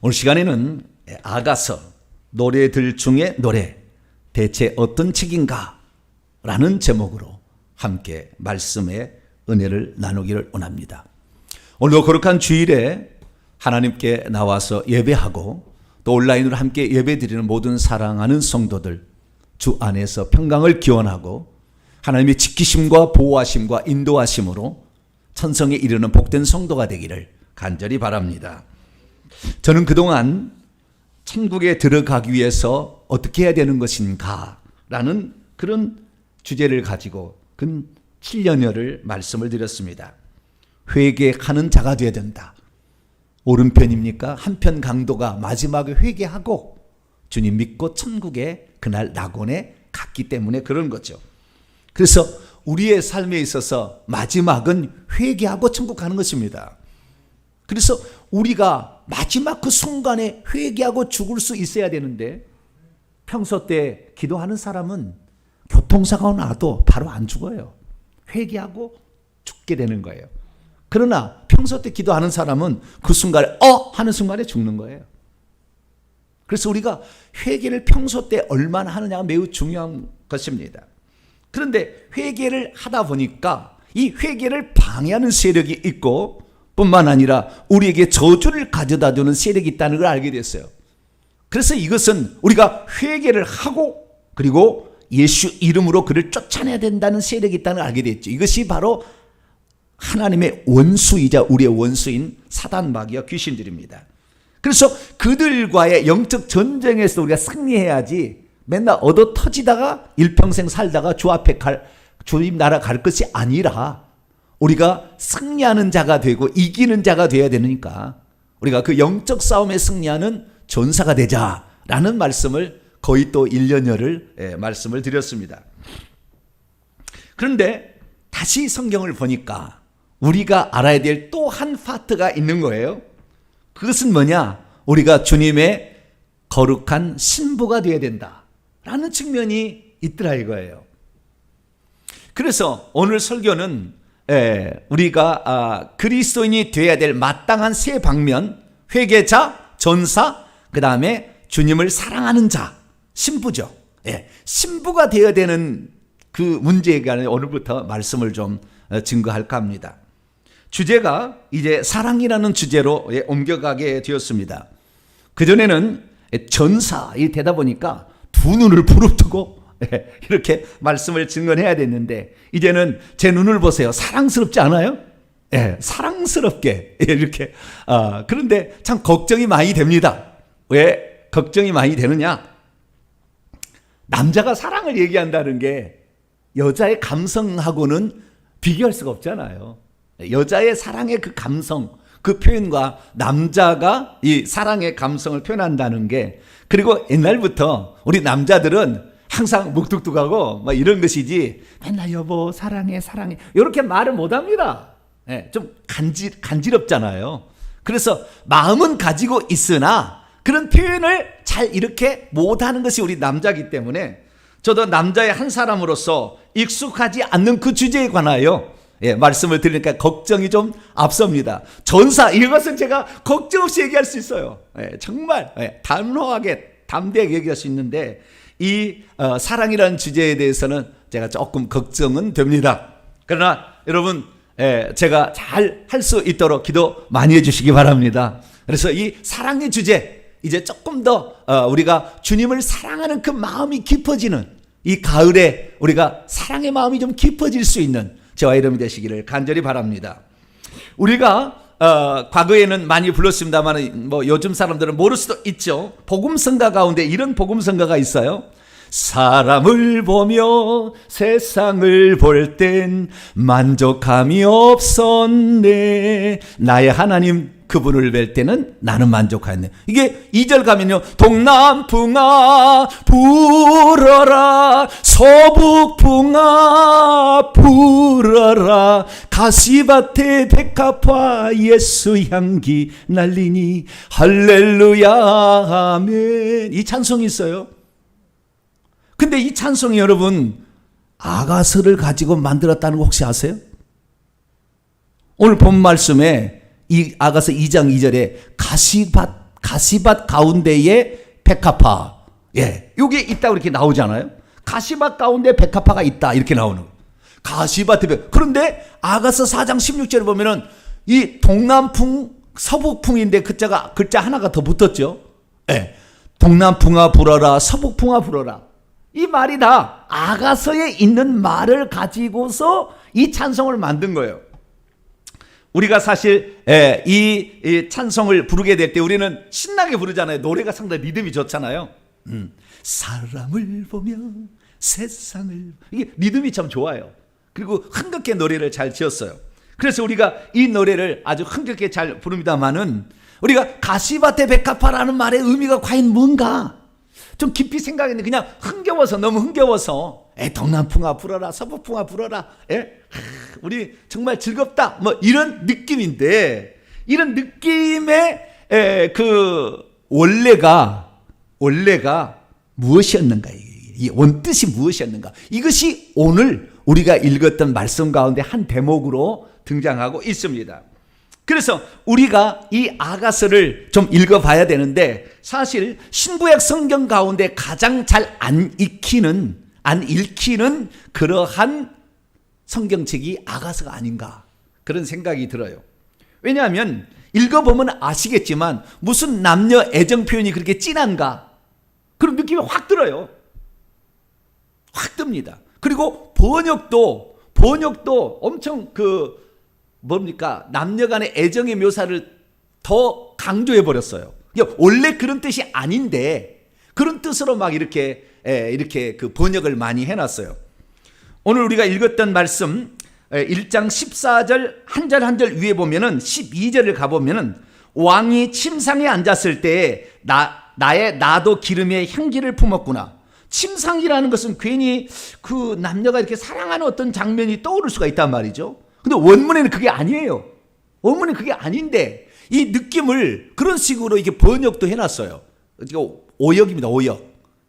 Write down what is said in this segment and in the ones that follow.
오늘 시간에는 아가서 노래들 중에 노래 대체 어떤 책인가 라는 제목으로 함께 말씀의 은혜를 나누기를 원합니다. 오늘도 거룩한 주일에 하나님께 나와서 예배하고 또 온라인으로 함께 예배드리는 모든 사랑하는 성도들 주 안에서 평강을 기원하고 하나님의 지키심과 보호하심과 인도하심으로 천성에 이르는 복된 성도가 되기를 간절히 바랍니다. 저는 그동안 천국에 들어가기 위해서 어떻게 해야 되는 것인가 라는 그런 주제를 가지고 근 7년여를 말씀을 드렸습니다. 회개하는 자가 되어야 된다. 오른편입니까? 한편 강도가 마지막에 회개하고 주님 믿고 천국에 그날 낙원에 갔기 때문에 그런 거죠. 그래서 우리의 삶에 있어서 마지막은 회개하고 천국 가는 것입니다. 그래서 우리가 마지막 그 순간에 회개하고 죽을 수 있어야 되는데 평소 때 기도하는 사람은 교통사고가 나도 바로 안 죽어요. 회개하고 죽게 되는 거예요. 그러나 평소 때 기도하는 사람은 그 순간에 하는 순간에 죽는 거예요. 그래서 우리가 회개를 평소 때 얼마나 하느냐가 매우 중요한 것입니다. 그런데 회개를 하다 보니까 이 회개를 방해하는 세력이 있고 뿐만 아니라 우리에게 저주를 가져다 주는 세력이 있다는 걸 알게 됐어요. 그래서 이것은 우리가 회개를 하고 그리고 예수 이름으로 그를 쫓아내야 된다는 세력이 있다는 걸 알게 됐죠. 이것이 바로 하나님의 원수이자 우리의 원수인 사단 마귀와 귀신들입니다. 그래서 그들과의 영적 전쟁에서 우리가 승리해야지 맨날 얻어 터지다가 일평생 살다가 주 앞에 주님 나라 갈 것이 아니라 우리가 승리하는 자가 되고 이기는 자가 되어야 되니까 우리가 그 영적 싸움에 승리하는 전사가 되자라는 말씀을 거의 또 1년여를 말씀을 드렸습니다. 그런데 다시 성경을 보니까 우리가 알아야 될 또 한 파트가 있는 거예요. 그것은 뭐냐? 우리가 주님의 거룩한 신부가 되어야 된다라는 측면이 있더라 이거예요. 그래서 오늘 설교는 우리가 그리스도인이 되어야 될 마땅한 세 방면, 회개자, 전사, 그 다음에 주님을 사랑하는 자, 신부죠. 신부가 되어야 되는 그 문제에 관해 오늘부터 말씀을 좀 증거할까 합니다. 주제가 이제 사랑이라는 주제로 옮겨가게 되었습니다. 그전에는 전사이 되다 보니까 두 눈을 부릅뜨고 이렇게 말씀을 증언해야 됐는데 이제는 제 눈을 보세요. 사랑스럽지 않아요? 사랑스럽게 이렇게 그런데 참 걱정이 많이 됩니다. 왜 걱정이 많이 되느냐? 남자가 사랑을 얘기한다는 게 여자의 감성하고는 비교할 수가 없잖아요. 여자의 사랑의 그 감성, 그 표현과 남자가 이 사랑의 감성을 표현한다는 게 그리고 옛날부터 우리 남자들은 항상 묵뚝뚝하고 막 이런 것이지 맨날 여보 사랑해 사랑해 이렇게 말을 못합니다. 좀 간지럽잖아요. 그래서 마음은 가지고 있으나 그런 표현을 잘 이렇게 못하는 것이 우리 남자이기 때문에 저도 남자의 한 사람으로서 익숙하지 않는 그 주제에 관하여 말씀을 드리니까 걱정이 좀 앞섭니다. 전사 이것은 제가 걱정 없이 얘기할 수 있어요. 정말 단호하게 담대하게 얘기할 수 있는데 이 사랑이라는 주제에 대해서는 제가 조금 걱정은 됩니다. 그러나 여러분 제가 잘 할 수 있도록 기도 많이 해주시기 바랍니다. 그래서 이 사랑의 주제 이제 조금 더 우리가 주님을 사랑하는 그 마음이 깊어지는 이 가을에 우리가 사랑의 마음이 좀 깊어질 수 있는 저와 여러분이 되시기를 간절히 바랍니다. 우리가 과거에는 많이 불렀습니다만 뭐 요즘 사람들은 모를 수도 있죠. 복음성가 가운데 이런 복음성가가 있어요. 사람을 보며 세상을 볼 땐 만족함이 없었네. 나의 하나님 그분을 뵐 때는 나는 만족하였네. 이게 2절 가면요. 동남풍아 불어라 서북풍아 불어라 가시밭에 백합화 예수 향기 날리니 할렐루야 아멘. 이 찬송이 있어요. 근데 이 찬송이 여러분 아가서를 가지고 만들었다는 거 혹시 아세요? 오늘 본 말씀에 이 아가서 2장 2절에 가시밭 가운데에 백합화. 예, 이게 있다고 이렇게 나오잖아요. 가시밭 가운데 백합화가 있다 이렇게 나오는 거예요. 가시밭에 그런데 아가서 4장 16절에 보면은 이 동남풍 서북풍인데 글자 하나가 더 붙었죠. 예, 동남풍아 불어라 서북풍아 불어라. 이 말이 다 아가서에 있는 말을 가지고서 이 찬송을 만든 거예요. 우리가 사실 이 찬송을 부르게 될 때 우리는 신나게 부르잖아요. 노래가 상당히 리듬이 좋잖아요. 사람을 보며 세상을, 이게 리듬이 참 좋아요. 그리고 흥겹게 노래를 잘 지었어요. 그래서 우리가 이 노래를 아주 흥겹게 잘 부릅니다만은 우리가 가시밭의 백합화라는 말의 의미가 과연 뭔가 좀 깊이 생각했는데 그냥 흥겨워서, 너무 흥겨워서 동남풍아 불어라 서북풍아 불어라, 우리 정말 즐겁다 뭐 이런 느낌인데, 이런 느낌의 그 원래가 무엇이었는가, 이 원뜻이 무엇이었는가, 이것이 오늘 우리가 읽었던 말씀 가운데 한 대목으로 등장하고 있습니다. 그래서 우리가 이 아가서를 좀 읽어봐야 되는데, 사실 신구약 성경 가운데 가장 잘 안 읽히는 그러한 성경책이 아가서가 아닌가 그런 생각이 들어요. 왜냐하면 읽어보면 아시겠지만 무슨 남녀 애정 표현이 그렇게 진한가 그런 느낌이 확 들어요. 확 듭니다. 그리고 번역도 엄청 남녀 간의 애정의 묘사를 더 강조해 버렸어요. 원래 그런 뜻이 아닌데 그런 뜻으로 막 이렇게 그 번역을 많이 해놨어요. 오늘 우리가 읽었던 말씀 1장 14절 한 절 한 절 위에 보면은 12절을 가보면은 왕이 침상에 앉았을 때에 나도 기름의 향기를 품었구나. 침상이라는 것은 괜히 그 남녀가 이렇게 사랑하는 어떤 장면이 떠오를 수가 있단 말이죠. 근데 원문에는 그게 아니에요. 원문은 그게 아닌데 이 느낌을 그런 식으로 이렇게 번역도 해놨어요. 이거 오역입니다. 오역.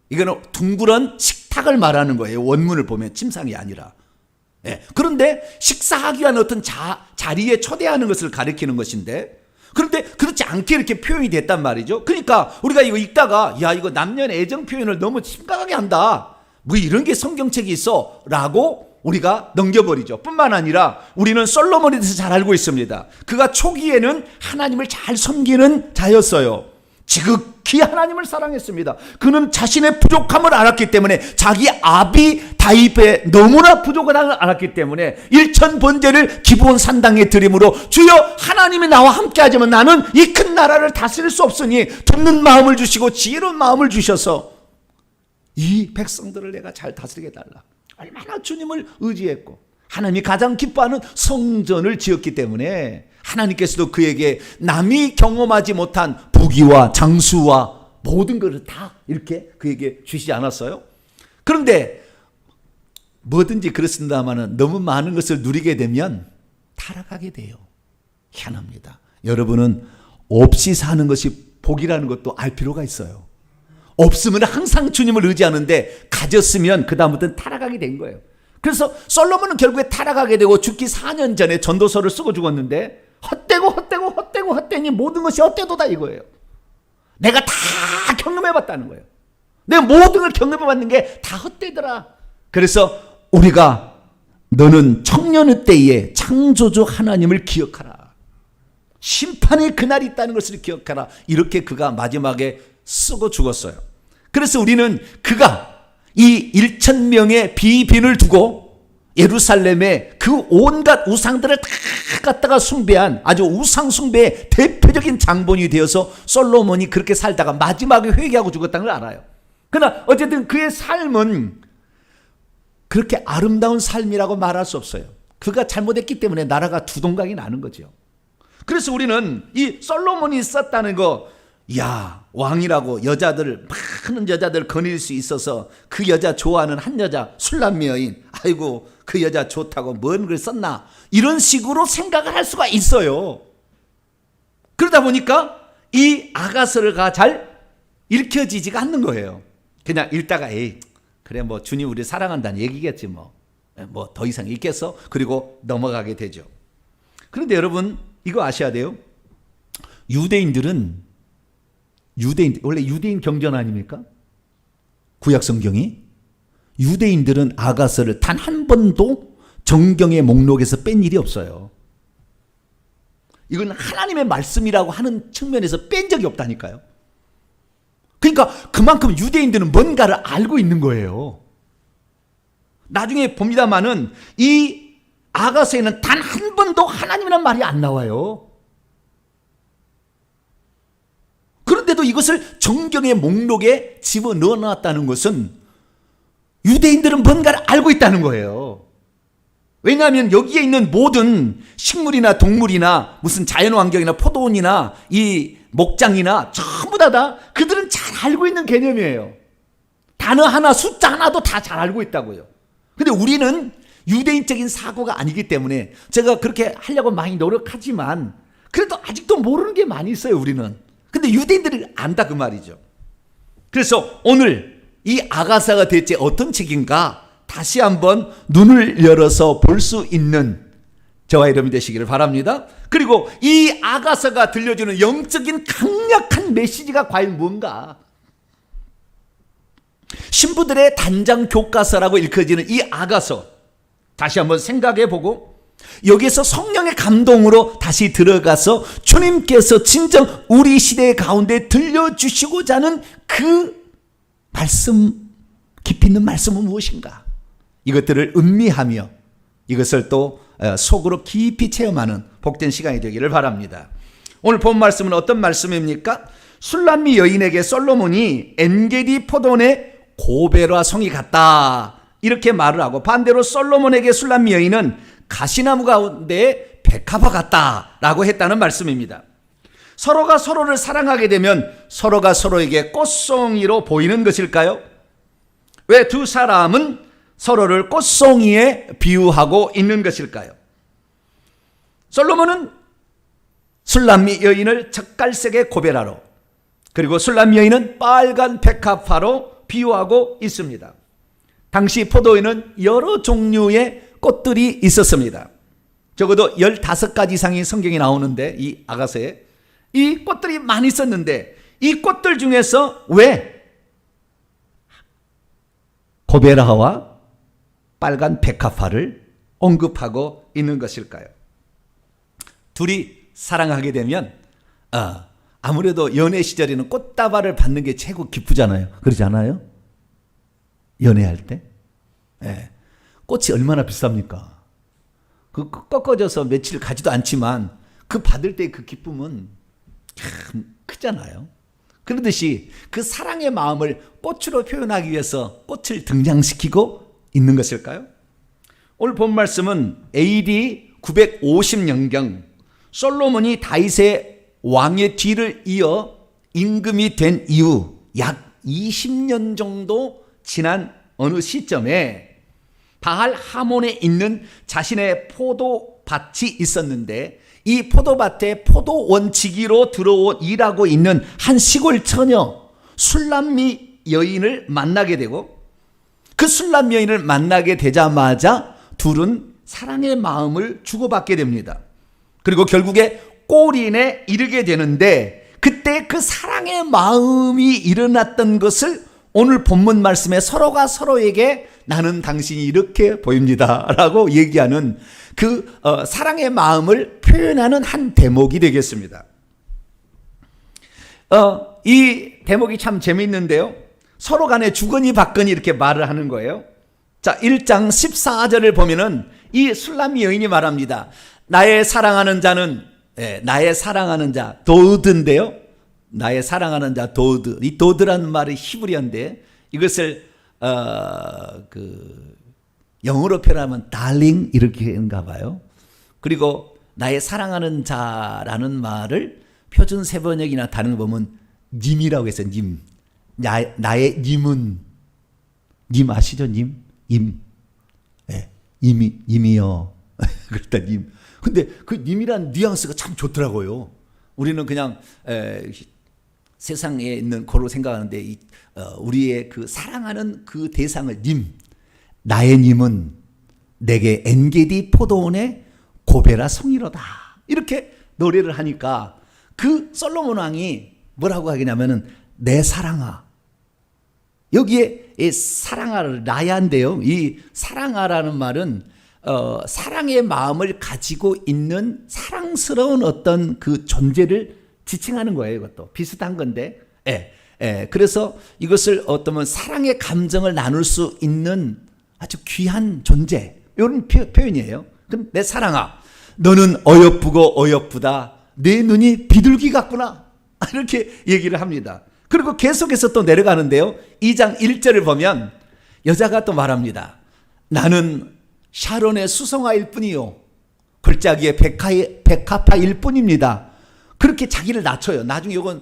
이거는 둥그런 식탁을 말하는 거예요. 원문을 보면 침상이 아니라. 그런데 식사하기 위한 어떤 자리에 초대하는 것을 가리키는 것인데, 그런데 그렇지 않게 이렇게 표현이 됐단 말이죠. 그러니까 우리가 이거 읽다가 이거 남녀의 애정 표현을 너무 심각하게 한다, 뭐 이런 게 성경책이 있어 라고 우리가 넘겨버리죠. 뿐만 아니라 우리는 솔로몬에 대해서 잘 알고 있습니다. 그가 초기에는 하나님을 잘 섬기는 자였어요. 지극히 하나님을 사랑했습니다. 그는 자신의 부족함을 알았기 때문에, 자기 아비 다윗의 너무나 부족함을 알았기 때문에 일천 번제를 기브온 산당에 드림으로 주여 하나님이 나와 함께 하지만 나는 이 큰 나라를 다스릴 수 없으니 돕는 마음을 주시고 지혜로운 마음을 주셔서 이 백성들을 내가 잘 다스리게 달라. 얼마나 주님을 의지했고 하나님이 가장 기뻐하는 성전을 지었기 때문에 하나님께서도 그에게 남이 경험하지 못한 부귀와 장수와 모든 것을 다 이렇게 그에게 주시지 않았어요? 그런데 뭐든지 그렇습니다만 너무 많은 것을 누리게 되면 타락하게 돼요. 희한합니다. 여러분은 없이 사는 것이 복이라는 것도 알 필요가 있어요. 없으면 항상 주님을 의지하는데 가졌으면 그 다음부터는 타락하게 된 거예요. 그래서 솔로몬은 결국에 타락하게 되고 죽기 4년 전에 전도서를 쓰고 죽었는데 헛되니 모든 것이 헛되도다 이거예요. 내가 다 경험해봤다는 거예요. 내가 모든 걸 경험해봤는 게 다 헛되더라. 그래서 우리가 너는 청년의 때에 창조주 하나님을 기억하라. 심판의 그날이 있다는 것을 기억하라. 이렇게 그가 마지막에 쓰고 죽었어요. 그래서 우리는 그가 이 1,000명의 비빈을 두고 예루살렘에 그 온갖 우상들을 다 갖다가 숭배한 아주 우상 숭배의 대표적인 장본이 되어서 솔로몬이 그렇게 살다가 마지막에 회개하고 죽었다는 걸 알아요. 그러나 어쨌든 그의 삶은 그렇게 아름다운 삶이라고 말할 수 없어요. 그가 잘못했기 때문에 나라가 두동강이 나는 거죠. 그래서 우리는 이 솔로몬이 썼다는 거, 왕이라고 많은 여자들 거닐 수 있어서 그 여자 좋아하는 한 여자 술남미 여인, 아이고 그 여자 좋다고 뭔 글 썼나, 이런 식으로 생각을 할 수가 있어요. 그러다 보니까 이 아가서가 잘 읽혀지지가 않는 거예요. 그냥 읽다가 그래 뭐 주님 우리 사랑한다는 얘기겠지 뭐 더 이상 읽겠어? 그리고 넘어가게 되죠. 그런데 여러분 이거 아셔야 돼요. 유대인들은 유대인, 원래 유대인 경전 아닙니까? 구약 성경이. 유대인들은 아가서를 단 한 번도 정경의 목록에서 뺀 일이 없어요. 이건 하나님의 말씀이라고 하는 측면에서 뺀 적이 없다니까요. 그러니까 그만큼 유대인들은 뭔가를 알고 있는 거예요. 나중에 봅니다마는 이 아가서에는 단 한 번도 하나님이라는 말이 안 나와요. 그런데도 이것을 정경의 목록에 집어넣어 놨다는 것은 유대인들은 뭔가를 알고 있다는 거예요. 왜냐하면 여기에 있는 모든 식물이나 동물이나 무슨 자연환경이나 포도원이나 이 목장이나 전부 다 그들은 잘 알고 있는 개념이에요. 단어 하나, 숫자 하나도 다 잘 알고 있다고요. 근데 우리는 유대인적인 사고가 아니기 때문에 제가 그렇게 하려고 많이 노력하지만 그래도 아직도 모르는 게 많이 있어요, 우리는. 근데 유대인들이 안다 그 말이죠. 그래서 오늘 이 아가사가 대체 어떤 책인가 다시 한번 눈을 열어서 볼 수 있는 저와 여러분이 되시기를 바랍니다. 그리고 이 아가서가 들려주는 영적인 강력한 메시지가 과연 뭔가? 신부들의 단장 교과서라고 일컬어지는 이 아가서 다시 한번 생각해 보고 여기에서 성령의 감동으로 다시 들어가서 주님께서 진정 우리 시대 가운데 들려주시고자 하는 그 말씀, 깊이 있는 말씀은 무엇인가? 이것들을 음미하며 이것을 또 속으로 깊이 체험하는 복된 시간이 되기를 바랍니다. 오늘 본 말씀은 어떤 말씀입니까? 술람미 여인에게 솔로몬이 엔게디 포도원의 고베라 성이 같다 이렇게 말을 하고, 반대로 솔로몬에게 술람미 여인은 가시나무 가운데 백합화 같다라고 했다는 말씀입니다. 서로가 서로를 사랑하게 되면 서로가 서로에게 꽃송이로 보이는 것일까요? 왜 두 사람은 서로를 꽃송이에 비유하고 있는 것일까요? 솔로몬은 술람미 여인을 젓갈색의 고베라로, 그리고 술람미 여인은 빨간 백합화로 비유하고 있습니다. 당시 포도에는 여러 종류의 꽃들이 있었습니다. 적어도 15가지 이상의 성경이 나오는데 이 아가서에 이 꽃들이 많이 있었는데 이 꽃들 중에서 왜 고베라와 빨간 백합화를 언급하고 있는 것일까요? 둘이 사랑하게 되면 아무래도 연애 시절에는 꽃다발을 받는 게 최고 기쁘잖아요. 그러지 않아요? 연애할 때? 네. 꽃이 얼마나 비쌉니까? 그 꺾어져서 며칠 가지도 않지만 그 받을 때 그 기쁨은 참 크잖아요. 그러듯이 그 사랑의 마음을 꽃으로 표현하기 위해서 꽃을 등장시키고 있는 것일까요? 오늘 본 말씀은 AD 950년경 솔로몬이 다윗의 왕의 뒤를 이어 임금이 된 이후 약 20년 정도 지난 어느 시점에 바알 하몬에 있는 자신의 포도밭이 있었는데 이 포도밭에 포도원지기로 들어온 일하고 있는 한 시골 처녀 술람미 여인을 만나게 되고, 그 술람 여인을 만나게 되자마자 둘은 사랑의 마음을 주고받게 됩니다. 그리고 결국에 꼴인에 이르게 되는데, 그때 그 사랑의 마음이 일어났던 것을 오늘 본문 말씀에 서로가 서로에게 나는 당신이 이렇게 보입니다 라고 얘기하는 그 사랑의 마음을 표현하는 한 대목이 되겠습니다. 이 대목이 참 재미있는데요, 서로 간에 주거니 받거니 이렇게 말을 하는 거예요. 자, 1장 14절을 보면은 이 술람미 여인이 말합니다. 나의 사랑하는 자는, 나의 사랑하는 자, 도드인데요. 나의 사랑하는 자, 도드. 이 도드라는 말이 히브리어인데 이것을 영어로 표현하면 darling 이렇게인가 봐요. 그리고 나의 사랑하는 자라는 말을 표준 세번역이나 다른 거 보면 님이라고 했어요. 님. 나의 님은, 님 아시죠? 님? 임. 네, 임이요. 그렇다, 님. 근데 그 님이란 뉘앙스가 참 좋더라고요. 우리는 그냥 세상에 있는 거로 생각하는데 우리의 그 사랑하는 그 대상을 님, 나의 님은 내게 엔게디 포도원의 고베라 성이로다. 이렇게 노래를 하니까 그 솔로몬 왕이 뭐라고 하겠냐면은 내 사랑아. 여기에 이 사랑아를 라야인데요. 이 사랑아라는 말은 사랑의 마음을 가지고 있는 사랑스러운 어떤 그 존재를 지칭하는 거예요. 이것도 비슷한 건데, 그래서 이것을 어떠면 사랑의 감정을 나눌 수 있는 아주 귀한 존재, 이런 표현이에요. 그럼 내 사랑아, 너는 어여쁘고 어여쁘다. 내 눈이 비둘기 같구나. 이렇게 얘기를 합니다. 그리고 계속해서 또 내려가는데요. 2장 1절을 보면 여자가 또 말합니다. 나는 샤론의 수성화일 뿐이요, 골짜기의 백합화일 뿐입니다. 그렇게 자기를 낮춰요. 나중에 이건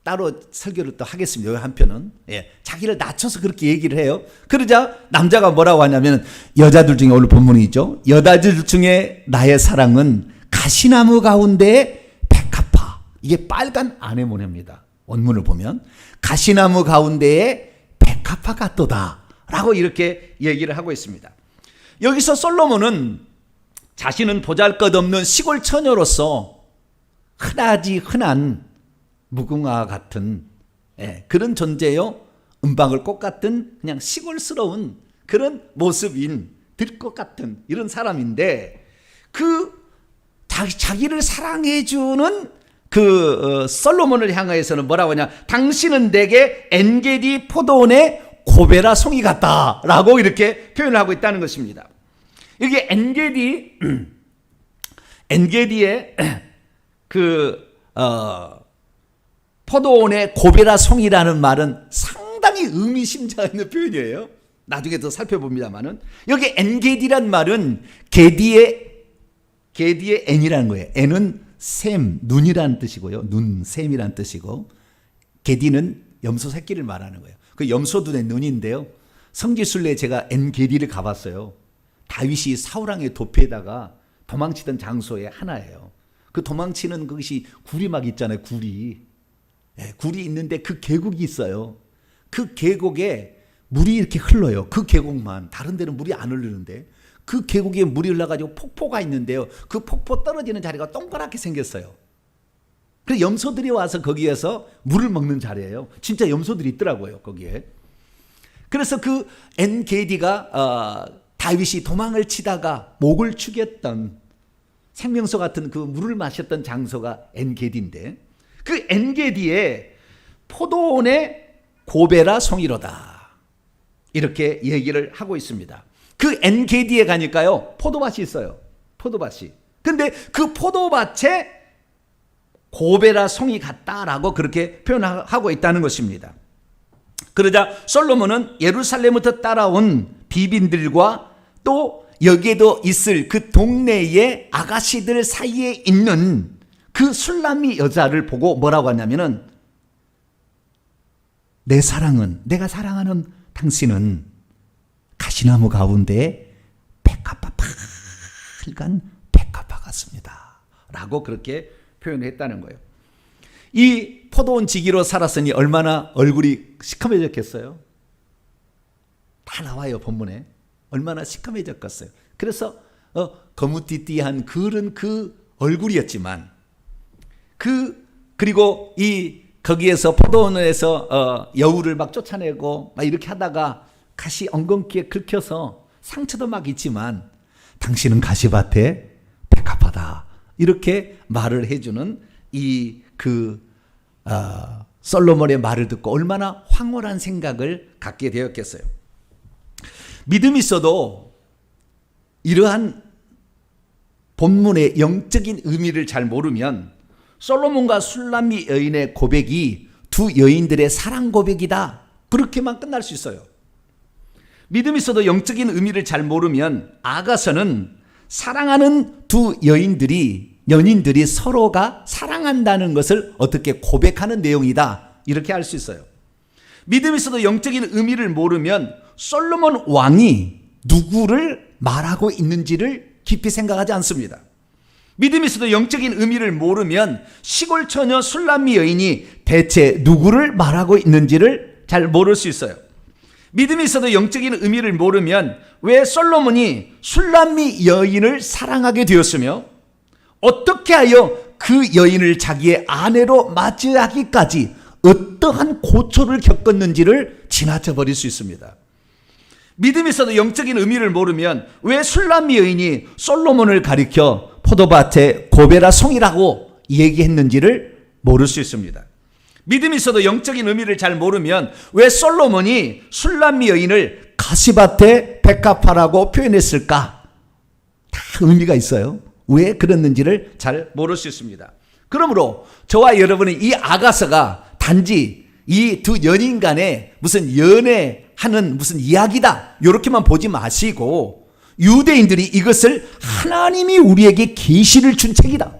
따로 설교를 또 하겠습니다. 여기 한편은. 자기를 낮춰서 그렇게 얘기를 해요. 그러자 남자가 뭐라고 하냐면, 여자들 중에 오늘 본문이죠. 여자들 중에 나의 사랑은 가시나무 가운데 백합화. 이게 빨간 아네모네입니다. 원문을 보면 가시나무 가운데에 백합화 같도다 라고 이렇게 얘기를 하고 있습니다. 여기서 솔로몬은 자신은 보잘것없는 시골 처녀로서 흔하지 흔한 무궁화 같은 그런 존재요, 은방울 꽃 같은 그냥 시골스러운 그런 모습인 들꽃 같은 이런 사람인데, 그 자기를 사랑해주는 그 솔로몬을 향하여서는 뭐라고 하냐, 당신은 내게 엔게디 포도원의 고베라 송이 같다라고 이렇게 표현을 하고 있다는 것입니다. 여기 엔게디의 그 포도원의 고베라 송이라는 말은 상당히 의미심장한 있는 표현이에요. 나중에 더 살펴봅니다만은, 여기 엔게디란 말은 게디의 N이라는 거예요. N은 샘, 눈이라는 뜻이고요. 눈, 샘이라는 뜻이고, 게디는 염소 새끼를 말하는 거예요. 그 염소 눈의 눈인데요. 성지순례에 제가 엔게디를 가봤어요. 다윗이 사울왕의 도피에다가 도망치던 장소의 하나예요. 그 도망치는 그것이 굴이 막 있잖아요. 굴이 있는데 그 계곡이 있어요. 그 계곡에 물이 이렇게 흘러요. 그 계곡만. 다른 데는 물이 안 흐르는데 그 계곡에 물이 흘러가지고 폭포가 있는데요. 그 폭포 떨어지는 자리가 동그랗게 생겼어요. 그래서 염소들이 와서 거기에서 물을 먹는 자리예요. 진짜 염소들이 있더라고요, 거기에. 그래서 그 엔게디가 다윗이 도망을 치다가 목을 축였던 생명수 같은 그 물을 마셨던 장소가 엔게디인데, 그 엔게디의 포도원의 고베라 송이로다 이렇게 얘기를 하고 있습니다. 그 엔게디에 가니까요, 포도밭이 있어요. 포도밭이. 근데 그 포도밭에 고베라 송이 같다라고 그렇게 표현하고 있다는 것입니다. 그러자 솔로몬은 예루살렘부터 따라온 비빈들과 또 여기에도 있을 그 동네의 아가씨들 사이에 있는 그 술람이 여자를 보고 뭐라고 하냐면은, 내 사랑은, 내가 사랑하는 당신은 가시나무 가운데 백합화, 빨간 백합화 같습니다 라고 그렇게 표현했다는 거예요. 이 포도원 지기로 살았으니 얼마나 얼굴이 시커매졌겠어요? 다 나와요, 본문에. 얼마나 시커매졌겠어요. 그래서 거무띠띠한 그런 그 얼굴이었지만, 그리고 거기에서 포도원에서 여우를 막 쫓아내고 막 이렇게 하다가 가시 엉겅퀴에 긁혀서 상처도 막 있지만, 당신은 가시밭에 백합화다 이렇게 말을 해주는 솔로몬의 말을 듣고 얼마나 황홀한 생각을 갖게 되었겠어요. 믿음이 있어도 이러한 본문의 영적인 의미를 잘 모르면 솔로몬과 술람미 여인의 고백이 두 여인들의 사랑 고백이다, 그렇게만 끝날 수 있어요. 믿음이 있어도 영적인 의미를 잘 모르면 아가서는 사랑하는 두 연인들이 서로가 사랑한다는 것을 어떻게 고백하는 내용이다, 이렇게 할 수 있어요. 믿음이 있어도 영적인 의미를 모르면 솔로몬 왕이 누구를 말하고 있는지를 깊이 생각하지 않습니다. 믿음이 있어도 영적인 의미를 모르면 시골 처녀 술람미 여인이 대체 누구를 말하고 있는지를 잘 모를 수 있어요. 믿음이 있어도 영적인 의미를 모르면 왜 솔로몬이 술람미 여인을 사랑하게 되었으며, 어떻게 하여 그 여인을 자기의 아내로 맞이하기까지 어떠한 고초를 겪었는지를 지나쳐 버릴 수 있습니다. 믿음이 있어도 영적인 의미를 모르면 왜 술람미 여인이 솔로몬을 가리켜 포도밭의 고베라 송이라고 얘기했는지를 모를 수 있습니다. 믿음이 있어도 영적인 의미를 잘 모르면 왜 솔로몬이 술람미 여인을 가시밭의 백합화라고 표현했을까? 다 의미가 있어요. 왜 그랬는지를 잘 모를 수 있습니다. 그러므로 저와 여러분은 이 아가서가 단지 이 두 연인 간에 무슨 연애하는 무슨 이야기다 이렇게만 보지 마시고 유대인들이 이것을 하나님이 우리에게 계시를 준 책이다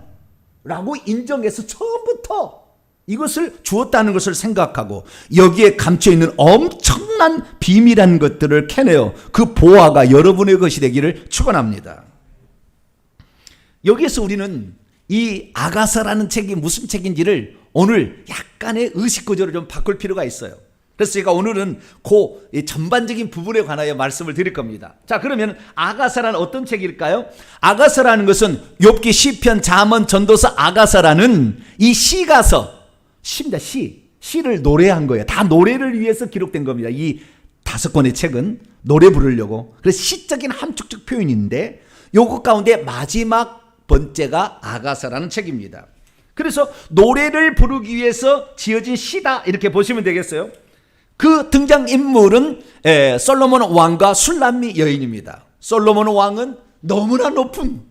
라고 인정해서 처음부터 이것을 주었다는 것을 생각하고 여기에 감춰있는 엄청난 비밀한 것들을 캐내어 그 보화가 여러분의 것이 되기를 축원합니다. 여기에서 우리는 이 아가서라는 책이 무슨 책인지를 오늘 약간의 의식구조를 좀 바꿀 필요가 있어요. 그래서 제가 오늘은 그 전반적인 부분에 관하여 말씀을 드릴 겁니다. 자, 그러면 아가서라는 어떤 책일까요? 아가서라는 것은 욥기, 시편, 잠언, 전도서, 아가서라는 이 시가서, 시입니다. 시를 노래한 거예요. 다 노래를 위해서 기록된 겁니다. 이 5권의 책은 노래 부르려고. 그래서 시적인 함축적 표현인데 요것 가운데 마지막 번째가 아가서라는 책입니다. 그래서 노래를 부르기 위해서 지어진 시다 이렇게 보시면 되겠어요. 그 등장인물은 솔로몬 왕과 술람미 여인입니다. 솔로몬 왕은 너무나 높은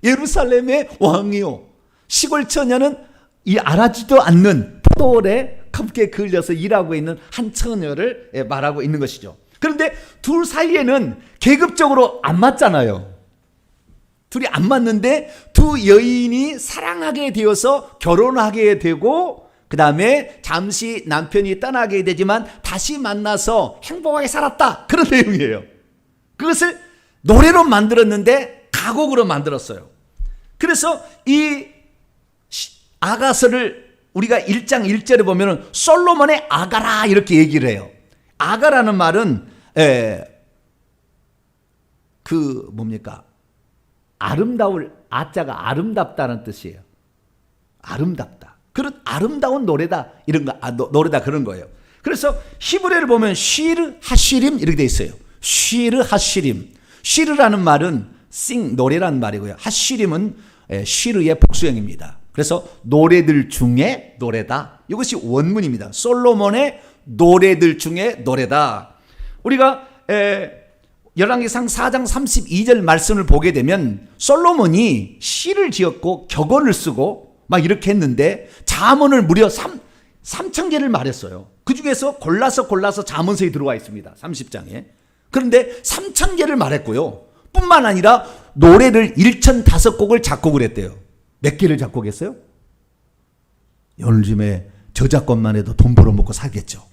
예루살렘의 왕이요, 시골 처녀는 이 알아지도 않는 포도원에 함께 걸려서 일하고 있는 한 처녀를 말하고 있는 것이죠. 그런데 둘 사이에는 계급적으로 안 맞잖아요. 둘이 안 맞는데 두 여인이 사랑하게 되어서 결혼하게 되고 그 다음에 잠시 남편이 떠나게 되지만 다시 만나서 행복하게 살았다, 그런 내용이에요. 그것을 노래로 만들었는데 가곡으로 만들었어요. 그래서 이 아가서를 우리가 1장 1절에 보면 솔로몬의 아가라 이렇게 얘기를 해요. 아가라는 말은 뭡니까? 아름다울, 아자가 아름답다는 뜻이에요. 아름답다. 그런 아름다운 노래다, 이런 거, 노래다, 그런 거예요. 그래서 히브리어를 보면 쉬르 하시림 이렇게 돼 있어요. 쉬르 하시림. 쉬르라는 말은 sing, 노래라는 말이고요. 하시림은 쉬르의 복수형입니다. 그래서 노래들 중에 노래다. 이것이 원문입니다. 솔로몬의 노래들 중에 노래다. 우리가 열왕기상 4장 32절 말씀을 보게 되면 솔로몬이 시를 지었고 격언을 쓰고 막 이렇게 했는데 잠언을 무려 3,000개를 말했어요. 그 중에서 골라서 잠언서에 들어와 있습니다. 30장에. 그런데 3,000개를 말했고요. 뿐만 아니라 노래를 1,005곡을 작곡을 했대요. 몇 개를 작곡했어요? 요즘에 저작권만 해도 돈 벌어먹고 살겠죠.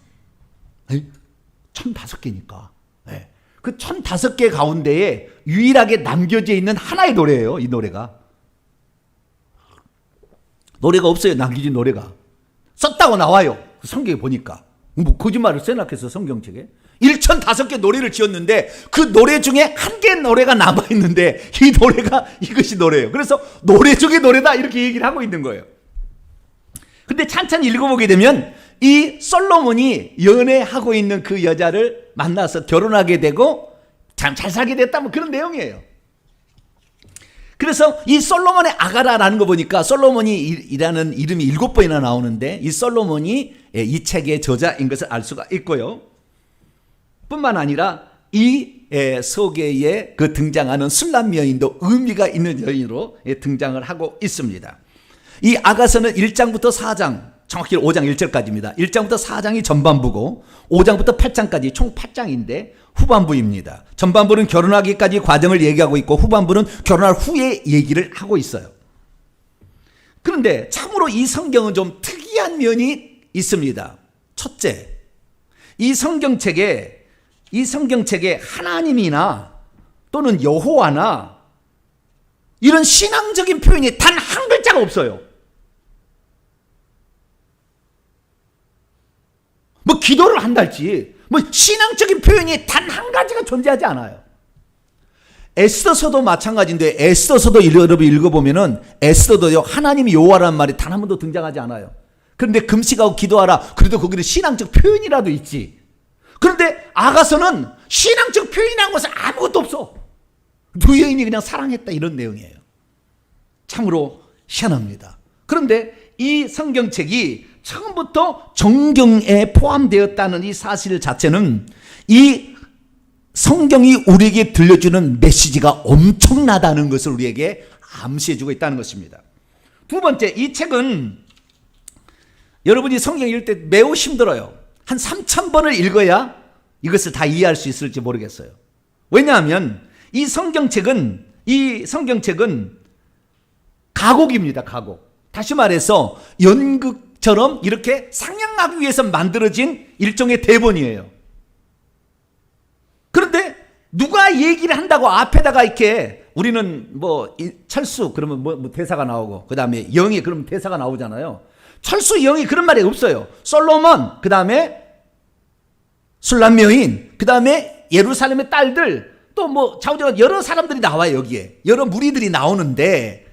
1,005개니까. 네. 그 1,005개 가운데에 유일하게 남겨져 있는 하나의 노래예요. 이 노래가 없어요. 남겨진 노래가 썼다고 나와요. 성경에 보니까 뭐 거짓말을 써놨겠어. 성경책에 1,005개 노래를 지었는데 그 노래 중에 한 개 노래가 남아있는데 이 노래가 이것이 노래예요. 그래서 노래 중에 노래다 이렇게 얘기를 하고 있는 거예요. 근데 찬찬히 읽어보게 되면 이 솔로몬이 연애하고 있는 그 여자를 만나서 결혼하게 되고 참 잘 살게 됐다, 뭐 그런 내용이에요. 그래서 이 솔로몬의 아가라라는 거 보니까 솔로몬이라는 이름이 7번이나 나오는데 이 솔로몬이 이 책의 저자인 것을 알 수가 있고요. 뿐만 아니라 이 서계에 그 등장하는 술람 여인도 의미가 있는 여인으로 등장을 하고 있습니다. 이 아가서는 1장부터 4장, 정확히 5장 1절까지입니다. 1장부터 4장이 전반부고 5장부터 8장까지 총 8장인데 후반부입니다. 전반부는 결혼하기까지 과정을 얘기하고 있고 후반부는 결혼할 후에 얘기를 하고 있어요. 그런데 참으로 이 성경은 좀 특이한 면이 있습니다. 첫째, 이 성경책에 하나님이나 또는 여호와나 이런 신앙적인 표현이 단 한 글자가 없어요. 뭐 기도를 한달지 뭐 신앙적인 표현이 단 한 가지가 존재하지 않아요. 에스더서도 마찬가지인데 에스더서도 여러분 읽어보면은 에스더도요 하나님이 여호와라는 말이 단 한 번도 등장하지 않아요. 그런데 금식하고 기도하라. 그래도 거기는 신앙적 표현이라도 있지. 그런데 아가서는 신앙적 표현한 것은 아무것도 없어. 두 여인이 그냥 사랑했다 이런 내용이에요. 참으로 희한합니다. 그런데 이 성경책이 처음부터 정경에 포함되었다는 이 사실 자체는 이 성경이 우리에게 들려주는 메시지가 엄청나다는 것을 우리에게 암시해주고 있다는 것입니다. 두 번째, 이 책은 여러분이 성경 읽을 때 매우 힘들어요. 한 3,000번을 읽어야 이것을 다 이해할 수 있을지 모르겠어요. 왜냐하면 이 성경책은 가곡입니다. 가곡. 다시 말해서 연극처럼 이렇게 상영하기 위해서 만들어진 일종의 대본이에요. 그런데 누가 얘기를 한다고 앞에다가 이렇게 우리는 뭐 철수 그러면 뭐 대사가 나오고 그 다음에 영이 그러면 대사가 나오잖아요. 철수 영이 그런 말이 없어요. 솔로몬 그 다음에 술람 여인 그 다음에 예루살렘의 딸들 또 뭐 좌우지간 여러 사람들이 나와요. 여기에 여러 무리들이 나오는데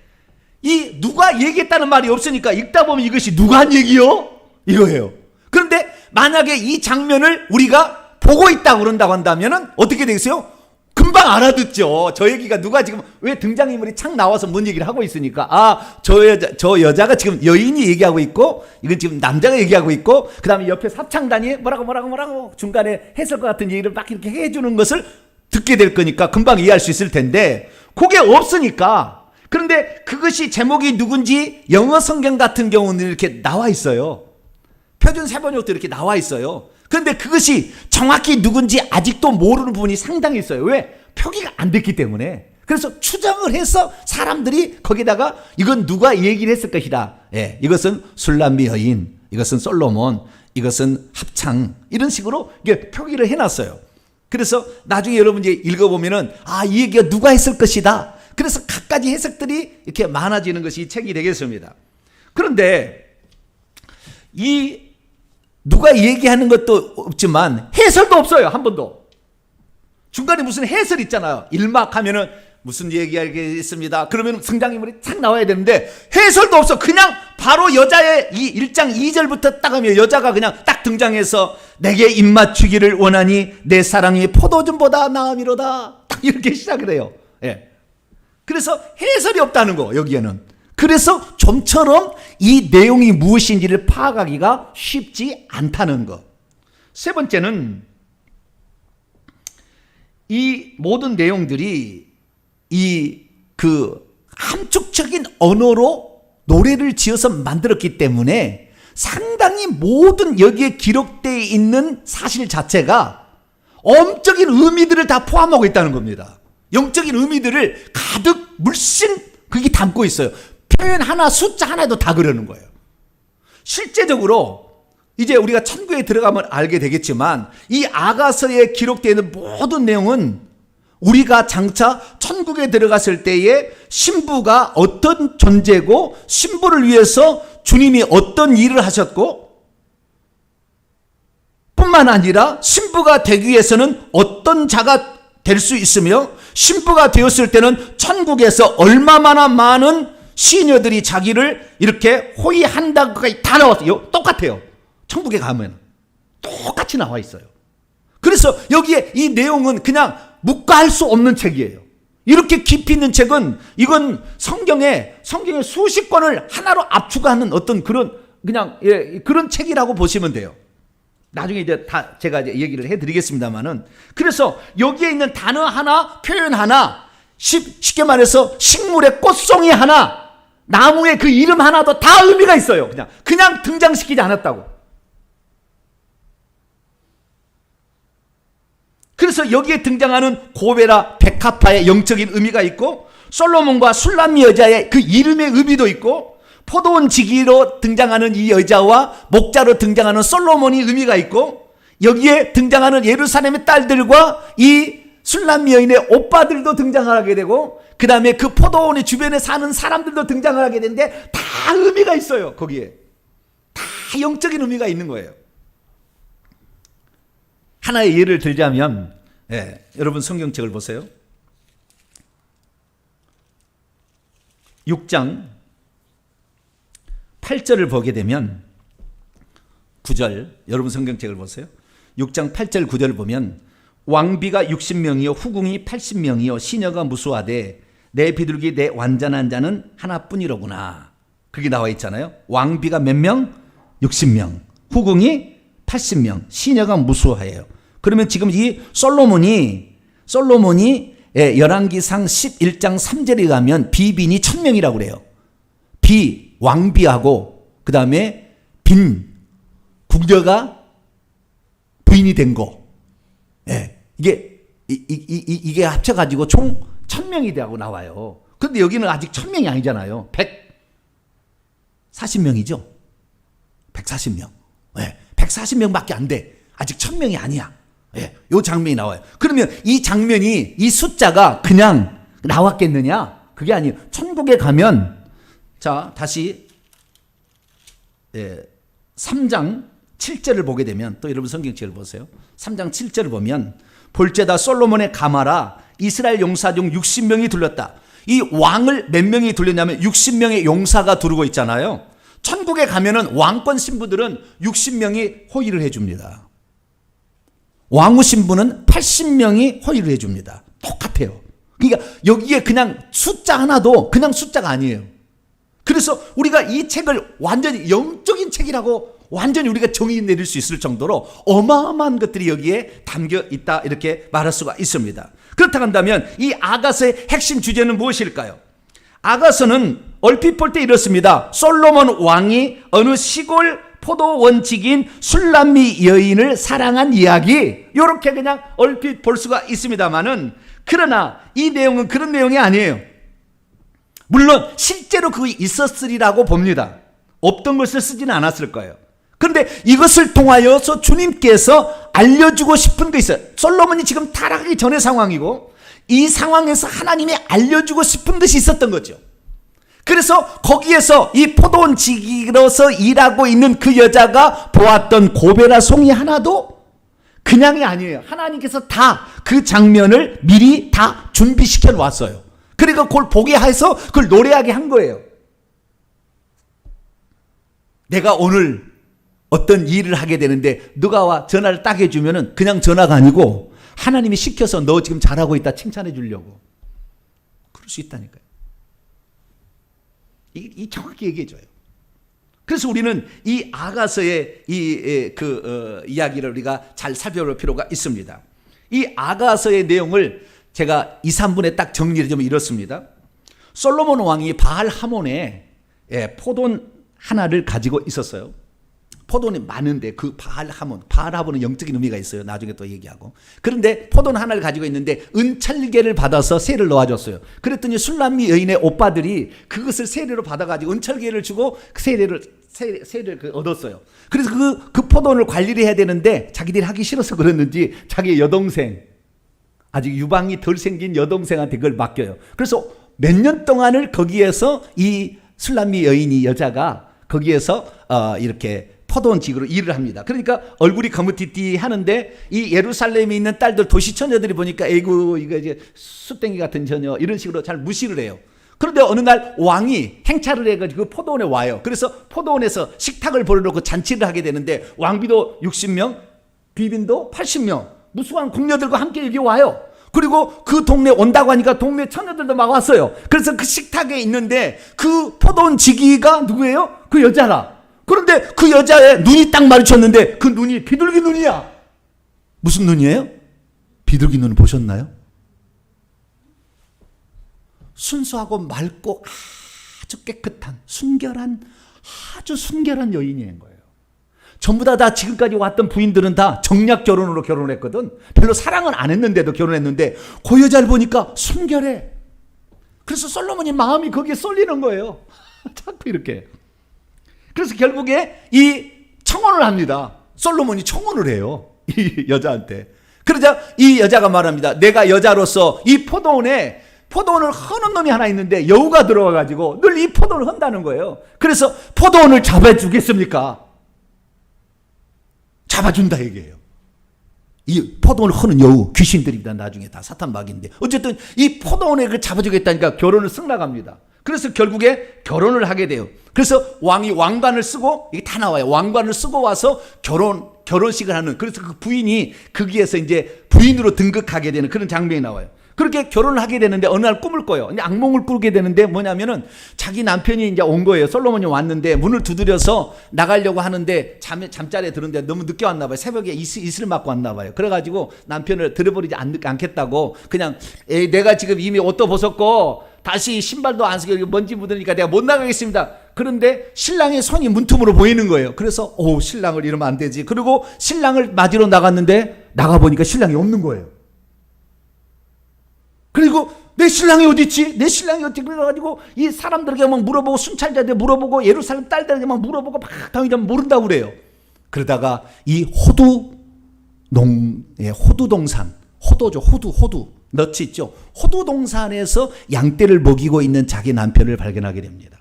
이 누가 얘기했다는 말이 없으니까 읽다 보면 이것이 누가 한 얘기요? 이거예요. 그런데 만약에 이 장면을 우리가 보고 있다고 그런다고 한다면은 어떻게 되겠어요? 금방 알아듣죠. 저 얘기가 누가 지금 왜 등장인물이 착 나와서 뭔 얘기를 하고 있으니까 저 여자가 지금 여인이 얘기하고 있고 이건 지금 남자가 얘기하고 있고 그 다음에 옆에 합창단이 뭐라고 중간에 해설과 같은 얘기를 막 이렇게 해주는 것을 듣게 될 거니까 금방 이해할 수 있을 텐데 그게 없으니까. 그런데 그것이 제목이 누군지 영어 성경 같은 경우는 이렇게 나와 있어요. 표준 세번역도 이렇게 나와 있어요. 그런데 그것이 정확히 누군지 아직도 모르는 부분이 상당히 있어요. 왜? 표기가 안 됐기 때문에. 그래서 추정을 해서 사람들이 거기다가 이건 누가 얘기를 했을 것이다. 예, 이것은 술람미 여인, 이것은 솔로몬, 이것은 합창 이런 식으로 이게 표기를 해놨어요. 그래서 나중에 여러분 이제 읽어보면은 이 얘기가 누가 했을 것이다. 그래서 갖가지 해석들이 이렇게 많아지는 것이 이 책이 되겠습니다. 그런데 이 누가 얘기하는 것도 없지만 해설도 없어요. 한 번도. 중간에 무슨 해설 있잖아요. 일막하면은 무슨 얘기하겠습니다. 그러면 등장인물이 탁 나와야 되는데 해설도 없어. 그냥 바로 여자의 이 1장 2절부터 딱 하면 여자가 그냥 딱 등장해서 내게 입맞추기를 원하니 내 사랑이 포도즙보다 나음이로다. 딱 이렇게 시작을 해요. 예. 그래서 해설이 없다는 거 여기에는. 그래서 좀처럼 이 내용이 무엇인지를 파악하기가 쉽지 않다는 것. 세 번째는 이 모든 내용들이 함축적인 언어로 노래를 지어서 만들었기 때문에 상당히 모든 여기에 기록되어 있는 사실 자체가 엄적인 의미들을 다 포함하고 있다는 겁니다. 영적인 의미들을 가득 물씬 그게 담고 있어요. 표현 하나, 숫자 하나에도 다 그러는 거예요. 실제적으로 이제 우리가 천국에 들어가면 알게 되겠지만 이 아가서에 기록되어 있는 모든 내용은 우리가 장차 천국에 들어갔을 때에 신부가 어떤 존재고 신부를 위해서 주님이 어떤 일을 하셨고 뿐만 아니라 신부가 되기 위해서는 어떤 자가 될 수 있으며 신부가 되었을 때는 천국에서 얼마나 많은 시녀들이 자기를 이렇게 호위한다고까지 다 나왔어요. 똑같아요. 천국에 가면 똑같이 나와 있어요. 그래서 여기에 이 내용은 그냥 묵과할 수 없는 책이에요. 이렇게 깊이 있는 책은 이건 성경의 수십 권을 하나로 압축하는 어떤 그런 그런 책이라고 보시면 돼요. 나중에 이제 다 제가 이제 얘기를 해드리겠습니다만은 그래서 여기에 있는 단어 하나, 표현 하나, 쉽게 말해서 식물의 꽃송이 하나, 나무의 그 이름 하나도 다 의미가 있어요. 그냥 등장시키지 않았다고. 그래서 여기에 등장하는 고베라, 백합화의 영적인 의미가 있고 솔로몬과 술람미 여자의 그 이름의 의미도 있고 포도원 지기로 등장하는 이 여자와 목자로 등장하는 솔로몬이 의미가 있고 여기에 등장하는 예루살렘의 딸들과 이 술람미 여인의 오빠들도 등장을 하게 되고 그 다음에 그 포도원의 주변에 사는 사람들도 등장을 하게 되는데 다 의미가 있어요. 거기에 다 영적인 의미가 있는 거예요. 하나의 예를 들자면 여러분 성경책을 보세요. 6장 8절을 보게 되면 9절, 여러분 성경책을 보세요. 6장 8절 9절을 보면 왕비가 60명이요 후궁이 80명이요 시녀가 무수하되 내 비둘기 내 완전한 자는 하나뿐이로구나. 그게 나와 있잖아요. 왕비가 몇 명? 60명. 후궁이 80명. 시녀가 무수하여요. 그러면 지금 이 솔로몬이 열왕기상 11장 3절에 가면 비빈이 1000명이라고 그래요. 비, 왕비하고 그 다음에 빈, 궁녀가 부인이 된 거. 예, 이게 합쳐가지고 총 1000명이 되고 나와요. 그런데 여기는 아직 1000명이 아니잖아요. 140명이죠. 140명. 예, 140명밖에 안 돼. 아직 1000명이 아니야. 예, 요 장면이 나와요. 그러면 이 장면이, 이 숫자가 그냥 나왔겠느냐? 그게 아니에요. 천국에 가면, 자, 다시, 3장 7절을 보게 되면, 또 여러분 성경책을 보세요. 3장 7절을 보면, 볼제다 솔로몬의 가마라 이스라엘 용사 중 60명이 둘렀다. 이 왕을 몇 명이 둘렸냐면 60명의 용사가 두르고 있잖아요. 천국에 가면은 왕권 신부들은 60명이 호의를 해줍니다. 왕후 신부는 80명이 호의를 해줍니다. 똑같아요. 그러니까 여기에 그냥 숫자 하나도 그냥 숫자가 아니에요. 그래서 우리가 이 책을 완전히 영적인 책이라고 완전히 우리가 정의 내릴 수 있을 정도로 어마어마한 것들이 여기에 담겨 있다, 이렇게 말할 수가 있습니다. 그렇다고 한다면 이 아가서의 핵심 주제는 무엇일까요? 아가서는 얼핏 볼 때 이렇습니다. 솔로몬 왕이 어느 시골 포도 원칙인 술람미 여인을 사랑한 이야기, 이렇게 그냥 얼핏 볼 수가 있습니다만은, 그러나 이 내용은 그런 내용이 아니에요. 물론 실제로 그게 있었으리라고 봅니다. 없던 것을 쓰지는 않았을 거예요. 그런데 이것을 통하여서 주님께서 알려주고 싶은 게 있어요. 솔로몬이 지금 타락하기 전의 상황이고, 이 상황에서 하나님이 알려주고 싶은 것이 있었던 거죠. 그래서 거기에서 이 포도원 지기로서 일하고 있는 그 여자가 보았던 고베라 송이 하나도 그냥이 아니에요. 하나님께서 다 그 장면을 미리 다 준비시켜 놨어요. 그러니까 그걸 보게 해서 그걸 노래하게 한 거예요. 내가 오늘 어떤 일을 하게 되는데 누가 와 전화를 딱 해주면은 그냥 전화가 아니고 하나님이 시켜서 너 지금 잘하고 있다 칭찬해 주려고. 그럴 수 있다니까요. 이 정확히 얘기해줘요. 그래서 우리는 이 아가서의 이야기를 우리가 잘 살펴볼 필요가 있습니다. 이 아가서의 내용을 제가 2, 3분에 딱 정리를 좀 이렇습니다. 솔로몬 왕이 바알 하몬에 포돈 하나를 가지고 있었어요. 포도는 많은데 그 바알 하몬은 영적인 의미가 있어요. 나중에 또 얘기하고. 그런데 포도는 하나를 가지고 있는데 은찰계를 받아서 세를 놓아줬어요. 그랬더니 술람미 여인의 오빠들이 그것을 세례로 받아가지고 은찰계를 주고 세례를 얻었어요. 그래서 그 포도원을 관리를 해야 되는데 자기들이 하기 싫어서 그랬는지 자기 여동생, 아직 유방이 덜 생긴 여동생한테 그걸 맡겨요. 그래서 몇 년 동안을 거기에서 이 술람미 여인이 여자가 거기에서 이렇게 포도원 직으로 일을 합니다. 그러니까 얼굴이 거무튀튀 하는데 이 예루살렘에 있는 딸들 도시 처녀들이 보니까 에이구 이거 이제 숫댕이 같은 처녀 이런 식으로 잘 무시를 해요. 그런데 어느 날 왕이 행차를 해가지고 그 포도원에 와요. 그래서 포도원에서 식탁을 벌여놓고 잔치를 하게 되는데 왕비도 60명, 비빈도 80명, 무수한 궁녀들과 함께 여기 와요. 그리고 그 동네 온다고 하니까 동네 처녀들도 막 왔어요. 그래서 그 식탁에 있는데 그 포도원 지기가 누구예요? 그 여자라. 그런데 그 여자의 눈이 딱 마주쳤는데 그 눈이 비둘기 눈이야. 무슨 눈이에요? 비둘기 눈을 보셨나요? 순수하고 맑고 아주 깨끗한 아주 순결한 여인인 거예요. 전부 다 지금까지 왔던 부인들은 다 정략 결혼으로 결혼했거든. 별로 사랑은 안 했는데도 결혼했는데 그 여자를 보니까 순결해. 그래서 솔로몬이 마음이 거기에 쏠리는 거예요. 자꾸 이렇게. 그래서 결국에 이 청혼을 합니다. 솔로몬이 청혼을 해요. 이 여자한테. 그러자 이 여자가 말합니다. 내가 여자로서 이 포도원을 허는 놈이 하나 있는데 여우가 들어와가지고 늘 이 포도원을 헌다는 거예요. 그래서 포도원을 잡아주겠습니까? 잡아준다 얘기해요. 이 포도원을 허는 여우 귀신들입니다. 나중에 다 사탄 마귀인데 어쨌든 이 포도원을 잡아주겠다니까 결혼을 승낙합니다. 그래서 결국에 결혼을 하게 돼요. 그래서 왕이 왕관을 쓰고, 이게 다 나와요. 왕관을 쓰고 와서 결혼식을 하는, 그래서 그 부인이 거기에서 이제 부인으로 등극하게 되는 그런 장면이 나와요. 그렇게 결혼을 하게 되는데 어느 날 꿈을 꿔요. 이제 악몽을 꾸게 되는데 뭐냐면은 자기 남편이 이제 온 거예요. 솔로몬이 왔는데 문을 두드려서 나가려고 하는데 잠자리에 들었는데 너무 늦게 왔나 봐요. 새벽에 이슬 맞고 왔나 봐요. 그래가지고 남편을 들여버리지 않겠다고 그냥 내가 지금 이미 옷도 벗었고 다시 신발도 안 쓰고 먼지 묻으니까 내가 못 나가겠습니다. 그런데 신랑의 손이 문틈으로 보이는 거예요. 그래서 신랑을 이러면 안 되지. 그리고 신랑을 맞으러 나갔는데 나가보니까 신랑이 없는 거예요. 그리고 내 신랑이 어디 있지? 내 신랑이 어디? 그래가지고 이 사람들에게 막 물어보고 순찰자들 물어보고 예루살렘 딸들에게 막 물어보고 막 당연히 모른다고 그래요. 그러다가 이 호두동산, 호두 너치 있죠? 호두동산에서 양떼를 먹이고 있는 자기 남편을 발견하게 됩니다.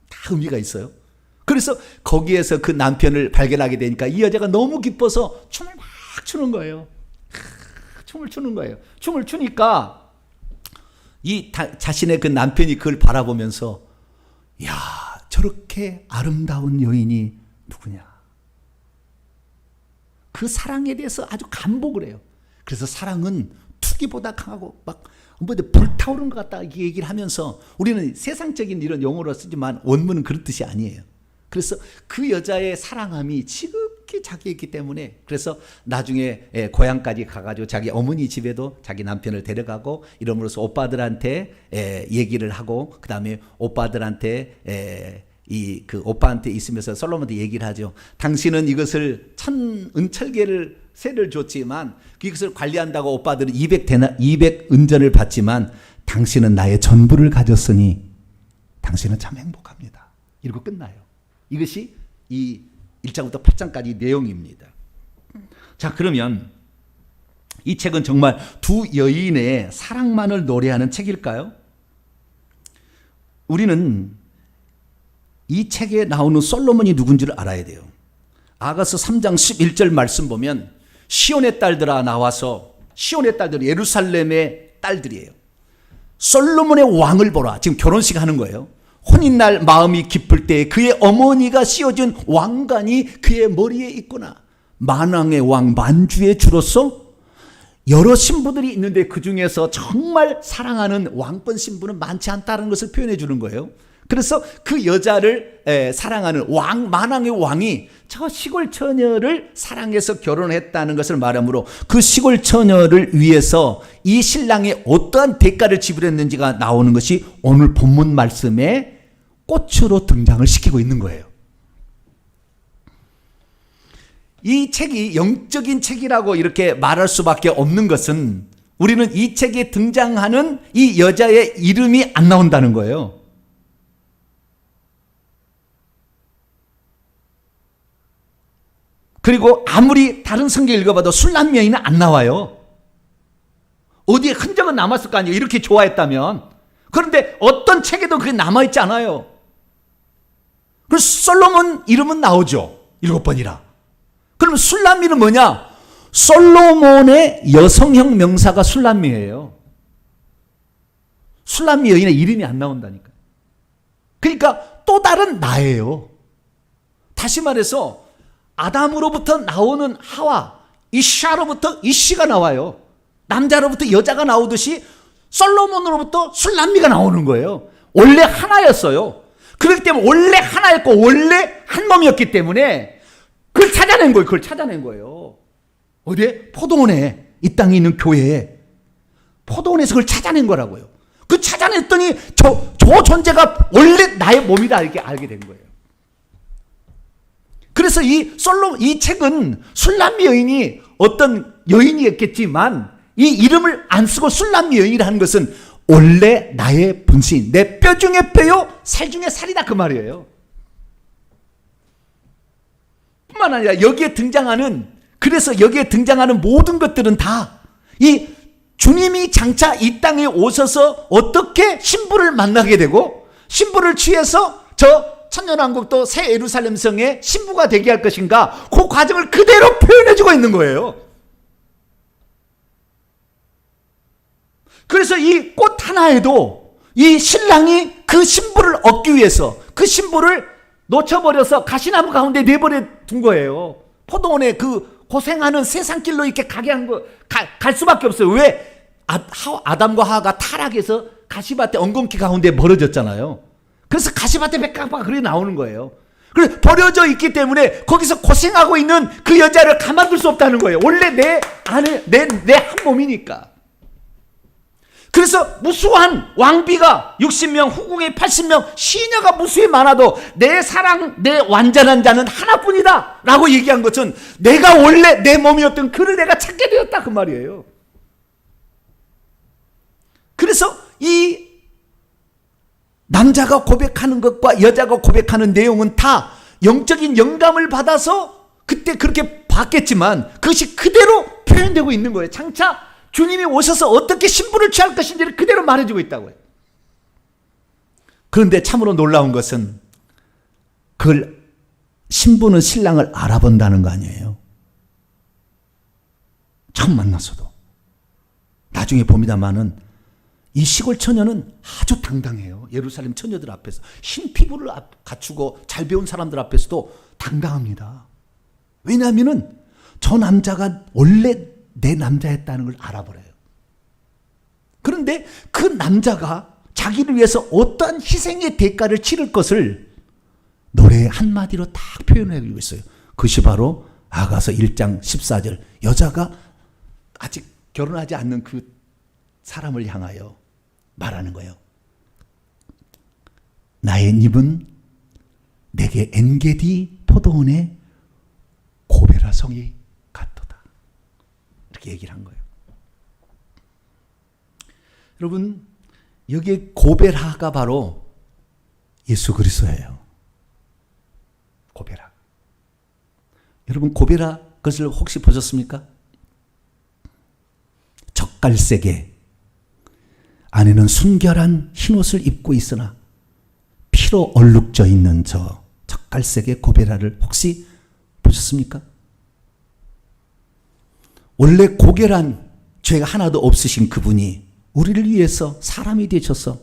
다 의미가 있어요. 그래서 거기에서 그 남편을 발견하게 되니까 이 여자가 너무 기뻐서 춤을 막 추는 거예요. 춤을 추는 거예요. 춤을 추니까 자신의 그 남편이 그걸 바라보면서, 야, 저렇게 아름다운 여인이 누구냐. 그 사랑에 대해서 아주 감복을 해요. 그래서 사랑은 투기보다 강하고 막 불타오르는 것 같다 이 얘기를 하면서, 우리는 세상적인 이런 용어로 쓰지만 원문은 그런 뜻이 아니에요. 그래서 그 여자의 사랑함이 지극히 자기였기 때문에, 그래서 나중에 고향까지 가가지고 자기 어머니 집에도 자기 남편을 데려가고 이러므로써 오빠들한테 얘기를 하고, 그 다음에 오빠들한테 그 오빠한테 있으면서 솔로몬한테 얘기를 하죠. 당신은 이것을 은철계를 세를 줬지만 이것을 관리한다고 오빠들은 200은전을 받지만 당신은 나의 전부를 가졌으니 당신은 참 행복합니다. 이러고 끝나요. 이것이 이 1장부터 8장까지 내용입니다. 자, 그러면 이 책은 정말 두 여인의 사랑만을 노래하는 책일까요? 우리는 이 책에 나오는 솔로몬이 누군지를 알아야 돼요. 아가서 3장 11절 말씀 보면 시온의 딸들아 나와서, 시온의 딸들이 예루살렘의 딸들이에요. 솔로몬의 왕을 보라. 지금 결혼식 하는 거예요. 혼인날 마음이 기쁠 때 그의 어머니가 씌워준 왕관이 그의 머리에 있구나. 만왕의 왕 만주의 주로서 여러 신부들이 있는데 그 중에서 정말 사랑하는 왕권 신부는 많지 않다는 것을 표현해 주는 거예요. 그래서 그 여자를 사랑하는 만왕의 왕이 저 시골 처녀를 사랑해서 결혼했다는 것을 말하므로, 그 시골 처녀를 위해서 이 신랑이 어떠한 대가를 지불했는지가 나오는 것이 오늘 본문 말씀에 꽃으로 등장을 시키고 있는 거예요. 이 책이 영적인 책이라고 이렇게 말할 수밖에 없는 것은, 우리는 이 책에 등장하는 이 여자의 이름이 안 나온다는 거예요. 그리고 아무리 다른 성경 읽어봐도 술남 여인은 안 나와요. 어디에 흔적은 남았을 거 아니에요. 이렇게 좋아했다면. 그런데 어떤 책에도 그게 남아있지 않아요. 그래서 솔로몬 이름은 나오죠. 7번이라. 그럼 술람미는 뭐냐? 솔로몬의 여성형 명사가 술람미예요. 술람미 여인의 이름이 안 나온다니까. 그러니까 또 다른 나예요. 다시 말해서 아담으로부터 나오는 하와, 이샤로부터 이씨가 나와요. 남자로부터 여자가 나오듯이 솔로몬으로부터 술람미가 나오는 거예요. 원래 하나였어요. 그렇기 때문에 원래 하나였고 원래 한 몸이었기 때문에 그걸 찾아낸 거예요. 그걸 찾아낸 거예요. 어디에? 포도원에, 이 땅에 있는 교회에 포도원에서 그걸 찾아낸 거라고요. 그 찾아냈더니 저 존재가 원래 나의 몸이다 이렇게 알게 된 거예요. 그래서 이 책은 술람미 여인이 어떤 여인이었겠지만 이 이름을 안 쓰고 술람미 여인이라는 것은 원래 나의 분신, 내 뼈 중에 뼈요 살 중에 살이다 그 말이에요. 뿐만 아니라 그래서 여기에 등장하는 모든 것들은 다 이 주님이 장차 이 땅에 오셔서 어떻게 신부를 만나게 되고 신부를 취해서 저 천년왕국도 새 예루살렘 성의 신부가 되게 할 것인가, 그 과정을 그대로 표현해주고 있는 거예요. 그래서 이 꽃 하나에도 이 신랑이 그 신부를 얻기 위해서 그 신부를 놓쳐버려서 가시나무 가운데 내버려 둔 거예요. 포도원에 그 고생하는 세상길로 이렇게 가게 한 거, 갈 수밖에 없어요. 왜? 아담과 하와가 타락해서 가시밭에 엉겅퀴 가운데 멀어졌잖아요. 그래서 가시밭에 백합화가 그렇게 나오는 거예요. 그래서 버려져 있기 때문에 거기서 고생하고 있는 그 여자를 가만둘 수 없다는 거예요. 원래 내 안에 내 한 몸이니까. 그래서 무수한 왕비가 60명, 후궁이 80명, 시녀가 무수히 많아도 내 사랑, 내 완전한 자는 하나뿐이다 라고 얘기한 것은 내가 원래 내 몸이었던 그를 내가 찾게 되었다 그 말이에요. 그래서 이 남자가 고백하는 것과 여자가 고백하는 내용은 다 영적인 영감을 받아서 그때 그렇게 봤겠지만 그것이 그대로 표현되고 있는 거예요. 장차 주님이 오셔서 어떻게 신부를 취할 것인지를 그대로 말해주고 있다고요. 그런데 참으로 놀라운 것은 그걸 신부는 신랑을 알아본다는 거 아니에요. 처음 만났어도. 나중에 봅니다마는 이 시골 처녀는 아주 당당해요. 예루살렘 처녀들 앞에서 흰 피부를 갖추고 잘 배운 사람들 앞에서도 당당합니다. 왜냐하면 저 남자가 원래 내 남자였다는 걸 알아버려요. 그런데 그 남자가 자기를 위해서 어떠한 희생의 대가를 치를 것을 노래 한마디로 딱 표현해주고 있어요. 그것이 바로 아가서 1장 14절 여자가 아직 결혼하지 않는 그 사람을 향하여 말하는 거예요. 나의 입은 내게 엔게디 포도원의 고베라 성이 같도다. 이렇게 얘기를 한 거예요. 여러분, 여기에 고베라가 바로 예수 그리스도예요. 고베라. 여러분, 고베라 것을 혹시 보셨습니까? 젓갈색에 안에는 순결한 흰옷을 입고 있으나 피로 얼룩져 있는 저 젓갈색의 고베라를 혹시 보셨습니까? 원래 고결한 죄가 하나도 없으신 그분이 우리를 위해서 사람이 되셔서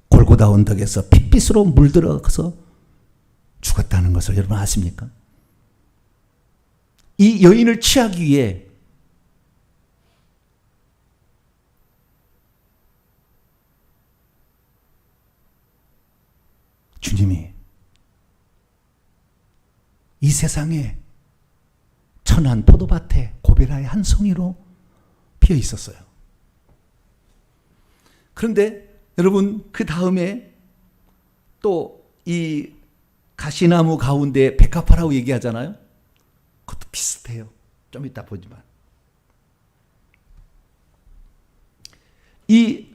골고다 언덕에서 핏빛으로 물들어서 죽었다는 것을 여러분 아십니까? 이 여인을 취하기 위해 주님이 이 세상에 천한 포도밭에 고베라의 한 송이로 피어 있었어요. 그런데 여러분 그 다음에 또 이 가시나무 가운데 백합화라고 얘기하잖아요. 그것도 비슷해요. 좀 이따 보지만 이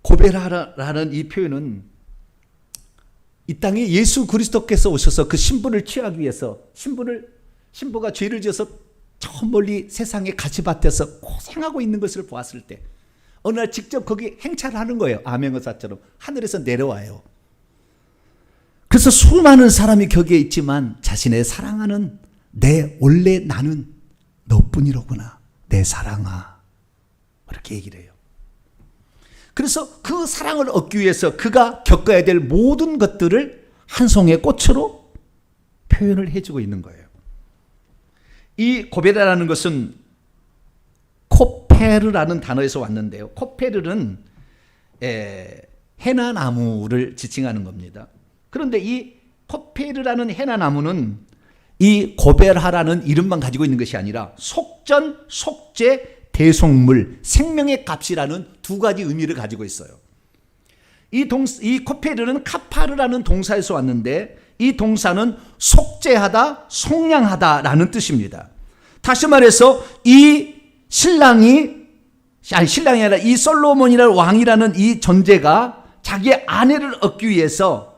고베라라는 이 표현은 이 땅에 예수 그리스도께서 오셔서 그 신부를 취하기 위해서 신부가 죄를 지어서 저 멀리 세상의 가시밭에서 고생하고 있는 것을 보았을 때 어느 날 직접 거기 행차를 거예요. 암행어사처럼 하늘에서 내려와요. 그래서 수많은 사람이 거기에 있지만 자신의 사랑하는 원래 나는 너뿐이로구나. 내 사랑아. 이렇게 얘기를 해요. 그래서 그 사랑을 얻기 위해서 그가 겪어야 될 모든 것들을 한 송이의 꽃으로 표현을 해주고 있는 거예요. 이 고베라라는 것은 코페르라는 단어에서 왔는데요. 코페르는 해나나무를 지칭하는 겁니다. 그런데 이 코페르라는 해나나무는 이 고베라라는 이름만 가지고 있는 것이 아니라 속전, 속죄, 대속물, 생명의 값이라는 두 가지 의미를 가지고 있어요. 이 코페르는 카파르라는 동사에서 왔는데 이 동사는 속죄하다, 속량하다라는 뜻입니다. 다시 말해서 이 신랑이 아니라 이 솔로몬이라는 왕이라는 이 존재가 자기의 아내를 얻기 위해서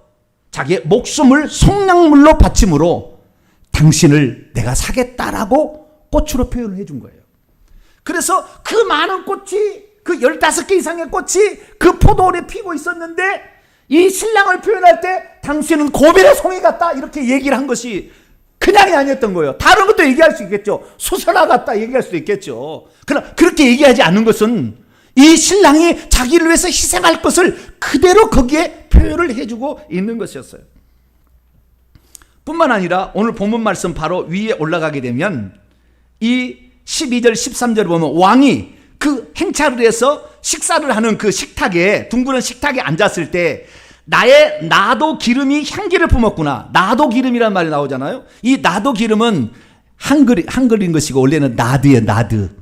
자기의 목숨을 속량물로 바침으로 당신을 내가 사겠다라고 꽃으로 표현을 해준 거예요. 그래서 그 많은 꽃이 그 15개 이상의 꽃이 그 포도원에 피고 있었는데 이 신랑을 표현할 때 당신은 고베라 송이 같다 이렇게 얘기를 한 것이 그냥이 아니었던 거예요. 다른 것도 얘기할 수 있겠죠. 수선화 같다 얘기할 수도 있겠죠. 그러나 그렇게 얘기하지 않는 것은 이 신랑이 자기를 위해서 희생할 것을 그대로 거기에 표현을 해주고 있는 것이었어요. 뿐만 아니라 오늘 본문 말씀 바로 위에 올라가게 되면 이 12절 13절을 보면 왕이 그 행차를 해서 식사를 하는 그 식탁에, 둥그런 식탁에 앉았을 때 나의 나도 기름이 향기를 품었구나. 나도 기름이라는 말이 나오잖아요. 이 나도 기름은 한글인 것이고 원래는 나드예요. 나드.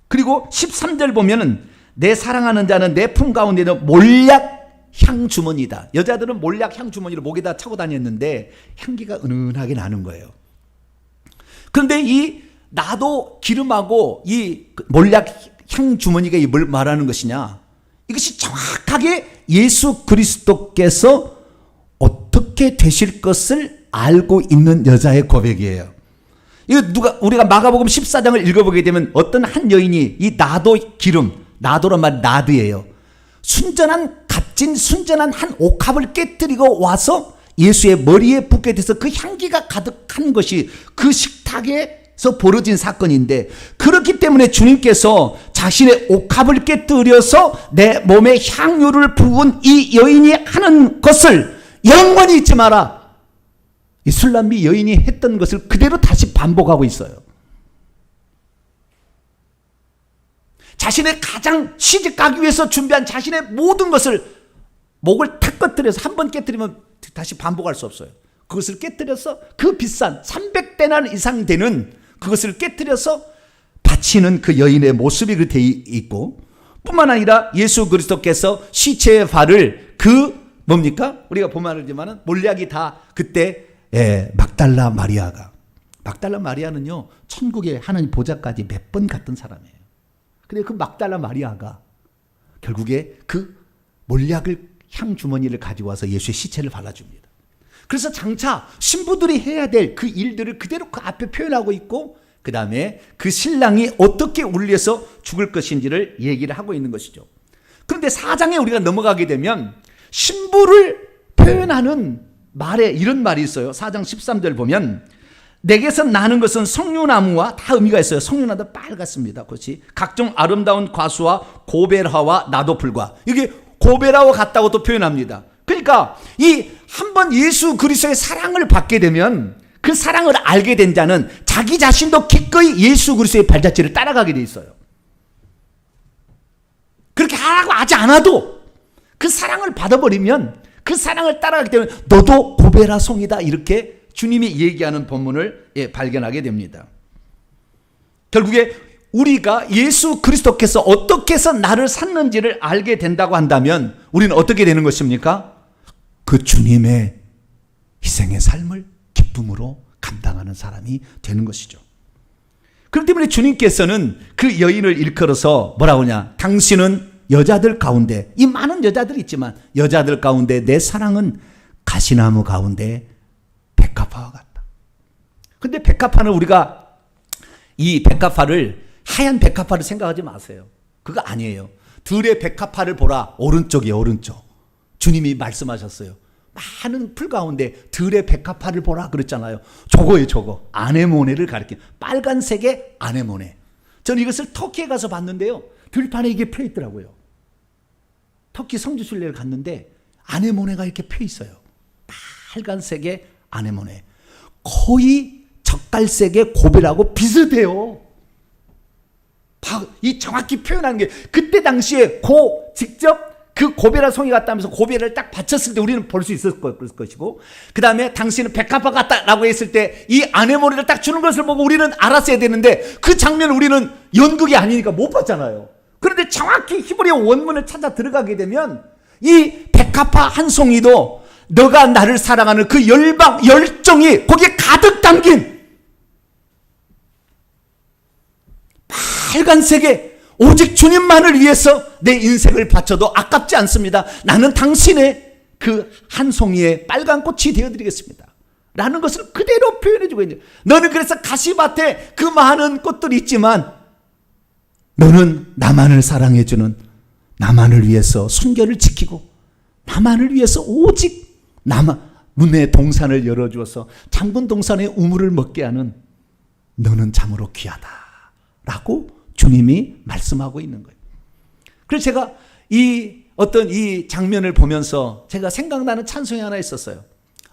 그리고 13절 보면은 내 사랑하는 자는 내 품 가운데는 몰약 향주머니다. 여자들은 몰약 향주머니를 목에다 차고 다녔는데 향기가 은은하게 나는 거예요. 그런데 이 나도 기름하고 이 몰약 향주머니가 뭘 말하는 것이냐? 이것이 정확하게 예수 그리스도께서 어떻게 되실 것을 알고 있는 여자의 고백이에요. 이거 우리가 마가복음 14장을 읽어보게 되면 어떤 한 여인이 이 나도 기름, 나도란 말 나드예요. 값진 순전한 한 옥합을 깨뜨리고 와서 예수의 머리에 붓게 돼서 그 향기가 가득한 것이 그 식탁에서 벌어진 사건인데, 그렇기 때문에 주님께서 자신의 옥합을 깨뜨려서 내 몸에 향유를 부은 이 여인이 하는 것을 영원히 잊지 마라. 이 술람비 여인이 했던 것을 그대로 다시 반복하고 있어요. 자신의 가장 시집가기 위해서 준비한 자신의 모든 것을 목을 탁 꺼뜨려서 한 번 깨뜨리면 다시 반복할 수 없어요. 그것을 깨뜨려서 그 비싼 300데나리 이상 되는 그것을 깨뜨려서 바치는 그 여인의 모습이 그 돼 있고, 뿐만 아니라 예수 그리스도께서 시체의 발을 뭡니까? 우리가 보면 알지만은 몰약이 다 그때 막달라 마리아는요 천국의 하나님 보좌까지 몇 번 갔던 사람이에요. 근데 그 막달라 마리아가 결국에 그 몰약을 향 주머니를 가지고 와서 예수의 시체를 발라줍니다. 그래서 장차 신부들이 해야 될 그 일들을 그대로 그 앞에 표현하고 있고, 그 다음에 그 신랑이 어떻게 울려서 죽을 것인지를 얘기를 하고 있는 것이죠. 그런데 4장에 우리가 넘어가게 되면 신부를 표현하는 말에 이런 말이 있어요. 4장 13절 보면 내게서 나는 것은 석류나무와, 다 의미가 있어요. 석류나무도 빨갛습니다. 그렇지? 각종 아름다운 과수와 고베라와 나도풀과, 이게 고베라와 같다고 또 표현합니다. 그러니까 이 한번 예수 그리스도의 사랑을 받게 되면 그 사랑을 알게 된 자는 자기 자신도 기꺼이 예수 그리스도의 발자취를 따라가게 돼 있어요. 그렇게 하라고 하지 않아도 그 사랑을 받아버리면 그 사랑을 따라가기 때문에 너도 고베라 송이다, 이렇게 주님이 얘기하는 본문을 발견하게 됩니다. 결국에 우리가 예수 그리스도께서 어떻게 해서 나를 샀는지를 알게 된다고 한다면 우리는 어떻게 되는 것입니까? 그 주님의 희생의 삶을 기쁨으로 감당하는 사람이 되는 것이죠. 그렇기 때문에 주님께서는 그 여인을 일컬어서 뭐라고 하냐? 당신은 여자들 가운데, 이 많은 여자들이 있지만 여자들 가운데 내 사랑은 가시나무 가운데 백합화와 같다. 근데 백합화는 우리가 이 백합화를 하얀 백합화를 생각하지 마세요. 그거 아니에요. 들의 백합화를 보라. 오른쪽이에요. 오른쪽. 주님이 말씀하셨어요. 많은 풀 가운데 들의 백합화를 보라 그랬잖아요. 저거예요. 저거. 아네모네를 가리키는 빨간색의 아네모네. 저는 이것을 터키에 가서 봤는데요. 들판에 이게 펴 있더라고요. 터키 성지 순례를 갔는데 아네모네가 이렇게 펴 있어요. 빨간색의 아네모네. 거의 젓갈색의 고베라고 비슷해요. 이 정확히 표현하는 게, 그때 당시에 직접 그 고베라 송이 같다면서 고베라를 딱 받쳤을 때 우리는 볼 수 있을 것이고, 그 다음에 당신은 백합화 같다라고 했을 때 이 아네모네를 딱 주는 것을 보고 우리는 알았어야 되는데 그 장면을 우리는 연극이 아니니까 못 봤잖아요. 그런데 정확히 히브리어 원문을 찾아 들어가게 되면 이 백합화 한 송이도 너가 나를 사랑하는 그 열정이 거기에 가득 담긴 빨간색의, 오직 주님만을 위해서 내 인생을 바쳐도 아깝지 않습니다. 나는 당신의 그 한 송이의 빨간 꽃이 되어드리겠습니다. 라는 것을 그대로 표현해주고 있는, 너는 그래서 가시밭에 그 많은 꽃들이 있지만 너는 나만을 사랑해주는, 나만을 위해서 순결을 지키고 나만을 위해서 오직 문의 동산을 열어주어서 잠근 동산의 우물을 먹게 하는, 너는 참으로 귀하다 라고 주님이 말씀하고 있는 거예요. 그래서 제가 이 장면을 보면서 제가 생각나는 찬송이 하나 있었어요.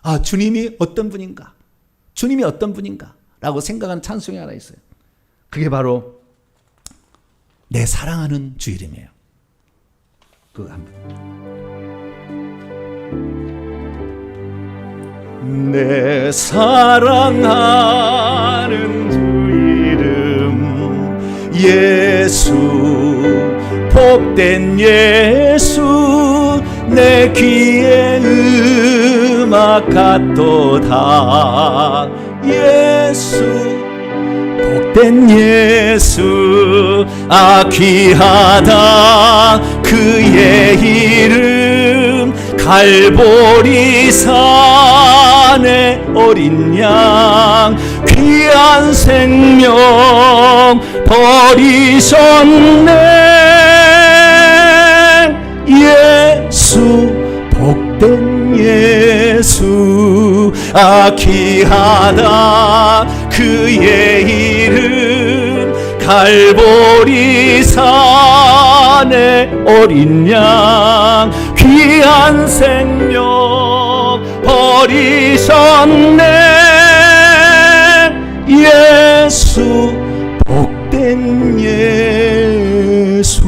아, 주님이 어떤 분인가? 주님이 어떤 분인가? 라고 생각하는 찬송이 하나 있어요. 그게 바로 내 사랑하는 주 이름이에요. 그거 한번. 내 사랑하는 주 이름 예수, 복된 예수, 내 귀에 음악 같도다. 예수, 복된 예수, 귀하다 그의 이름. 갈보리 산의 어린 양, 귀한 생명 버리셨네. 예수, 복된 예수, 귀하다 그의 이름. 갈보리 산의 어린 양, 귀한 생명 버리셨네. 예수, 복된 예수.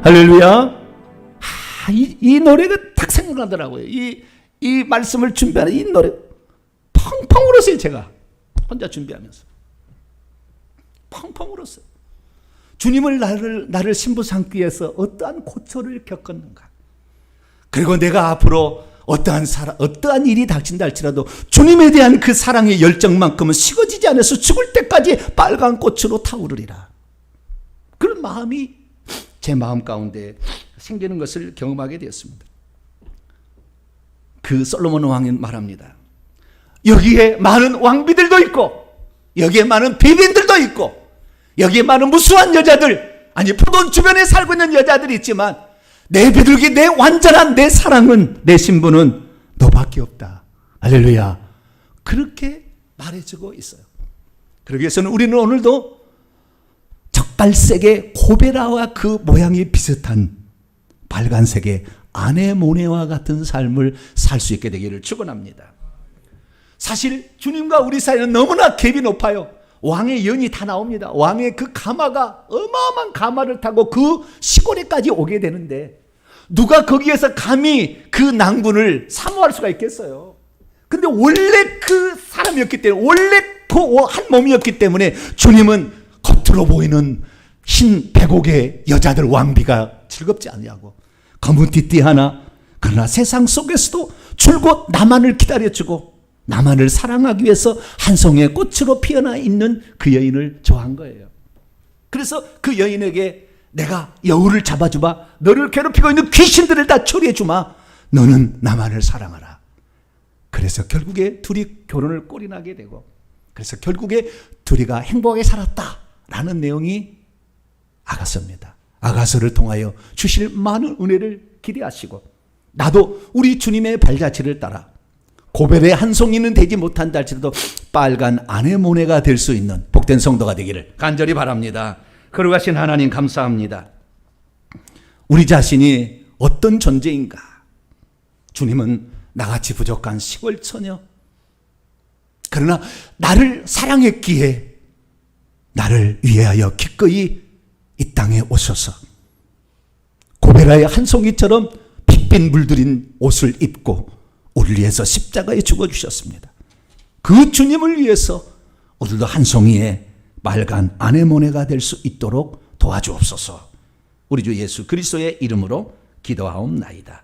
할렐루야. 이 노래가 딱 생각나더라고요. 이 말씀을 준비하는 이 노래 펑펑 울었어요. 제가 혼자 준비하면서 펑펑 울었어요. 주님을 나를 신부 삼기 위해서 어떠한 고초를 겪었는가. 그리고 내가 앞으로 어떠한 일이 닥친다 할지라도 주님에 대한 그 사랑의 열정만큼은 식어지지 않아서 죽을 때까지 빨간 꽃으로 타오르리라. 그런 마음이 제 마음 가운데 생기는 것을 경험하게 되었습니다. 그 솔로몬 왕이 말합니다. 여기에 많은 왕비들도 있고, 여기에 많은 비빈들도 있고, 여기에 많은 무수한 여자들, 아니 포도원 주변에 살고 있는 여자들이 있지만 내 비둘기, 내 완전한 내 사랑은, 내 신부는 너밖에 없다. 할렐루야. 그렇게 말해주고 있어요. 그러기 위해서는 우리는 오늘도 적갈색의 고베라와 그 모양이 비슷한 빨간색의 아네모네와 같은 삶을 살 수 있게 되기를 축원합니다. 사실 주님과 우리 사이는 너무나 갭이 높아요. 왕의 연이 다 나옵니다. 왕의 그 가마가 어마어마한 가마를 타고 그 시골에까지 오게 되는데 누가 거기에서 감히 그 낭군을 사모할 수가 있겠어요. 근데 원래 그 사람이었기 때문에, 원래 그 한 몸이었기 때문에 주님은 겉으로 보이는 흰 백옥의 여자들 왕비가 즐겁지 않냐고. 검은 띠띠 하나. 그러나 세상 속에서도 줄곧 나만을 기다려주고 나만을 사랑하기 위해서 한 송이의 꽃으로 피어나 있는 그 여인을 좋아한 거예요. 그래서 그 여인에게 내가 여우를 잡아주마, 너를 괴롭히고 있는 귀신들을 다 처리해주마, 너는 나만을 사랑하라. 그래서 결국에 둘이 결혼을 꼴이나게 되고, 그래서 결국에 둘이가 행복하게 살았다라는 내용이 아가서입니다. 아가서를 통하여 주실 많은 은혜를 기대하시고, 나도 우리 주님의 발자취를 따라 고벨의 한 송이는 되지 못한다 할지라도 빨간 아네모네가 될 수 있는 복된 성도가 되기를 간절히 바랍니다. 거룩하신 하나님 감사합니다. 우리 자신이 어떤 존재인가? 주님은 나같이 부족한 시골 처녀, 그러나 나를 사랑했기에 나를 위하여 기꺼이 이 땅에 오셔서 고베라의 한 송이처럼 핏빛 물들인 옷을 입고 우리를 위해서 십자가에 죽어주셨습니다. 그 주님을 위해서 오늘도 한 송이의 빨간 아네모네가 될 수 있도록 도와주옵소서. 우리 주 예수 그리스도의 이름으로 기도하옵나이다.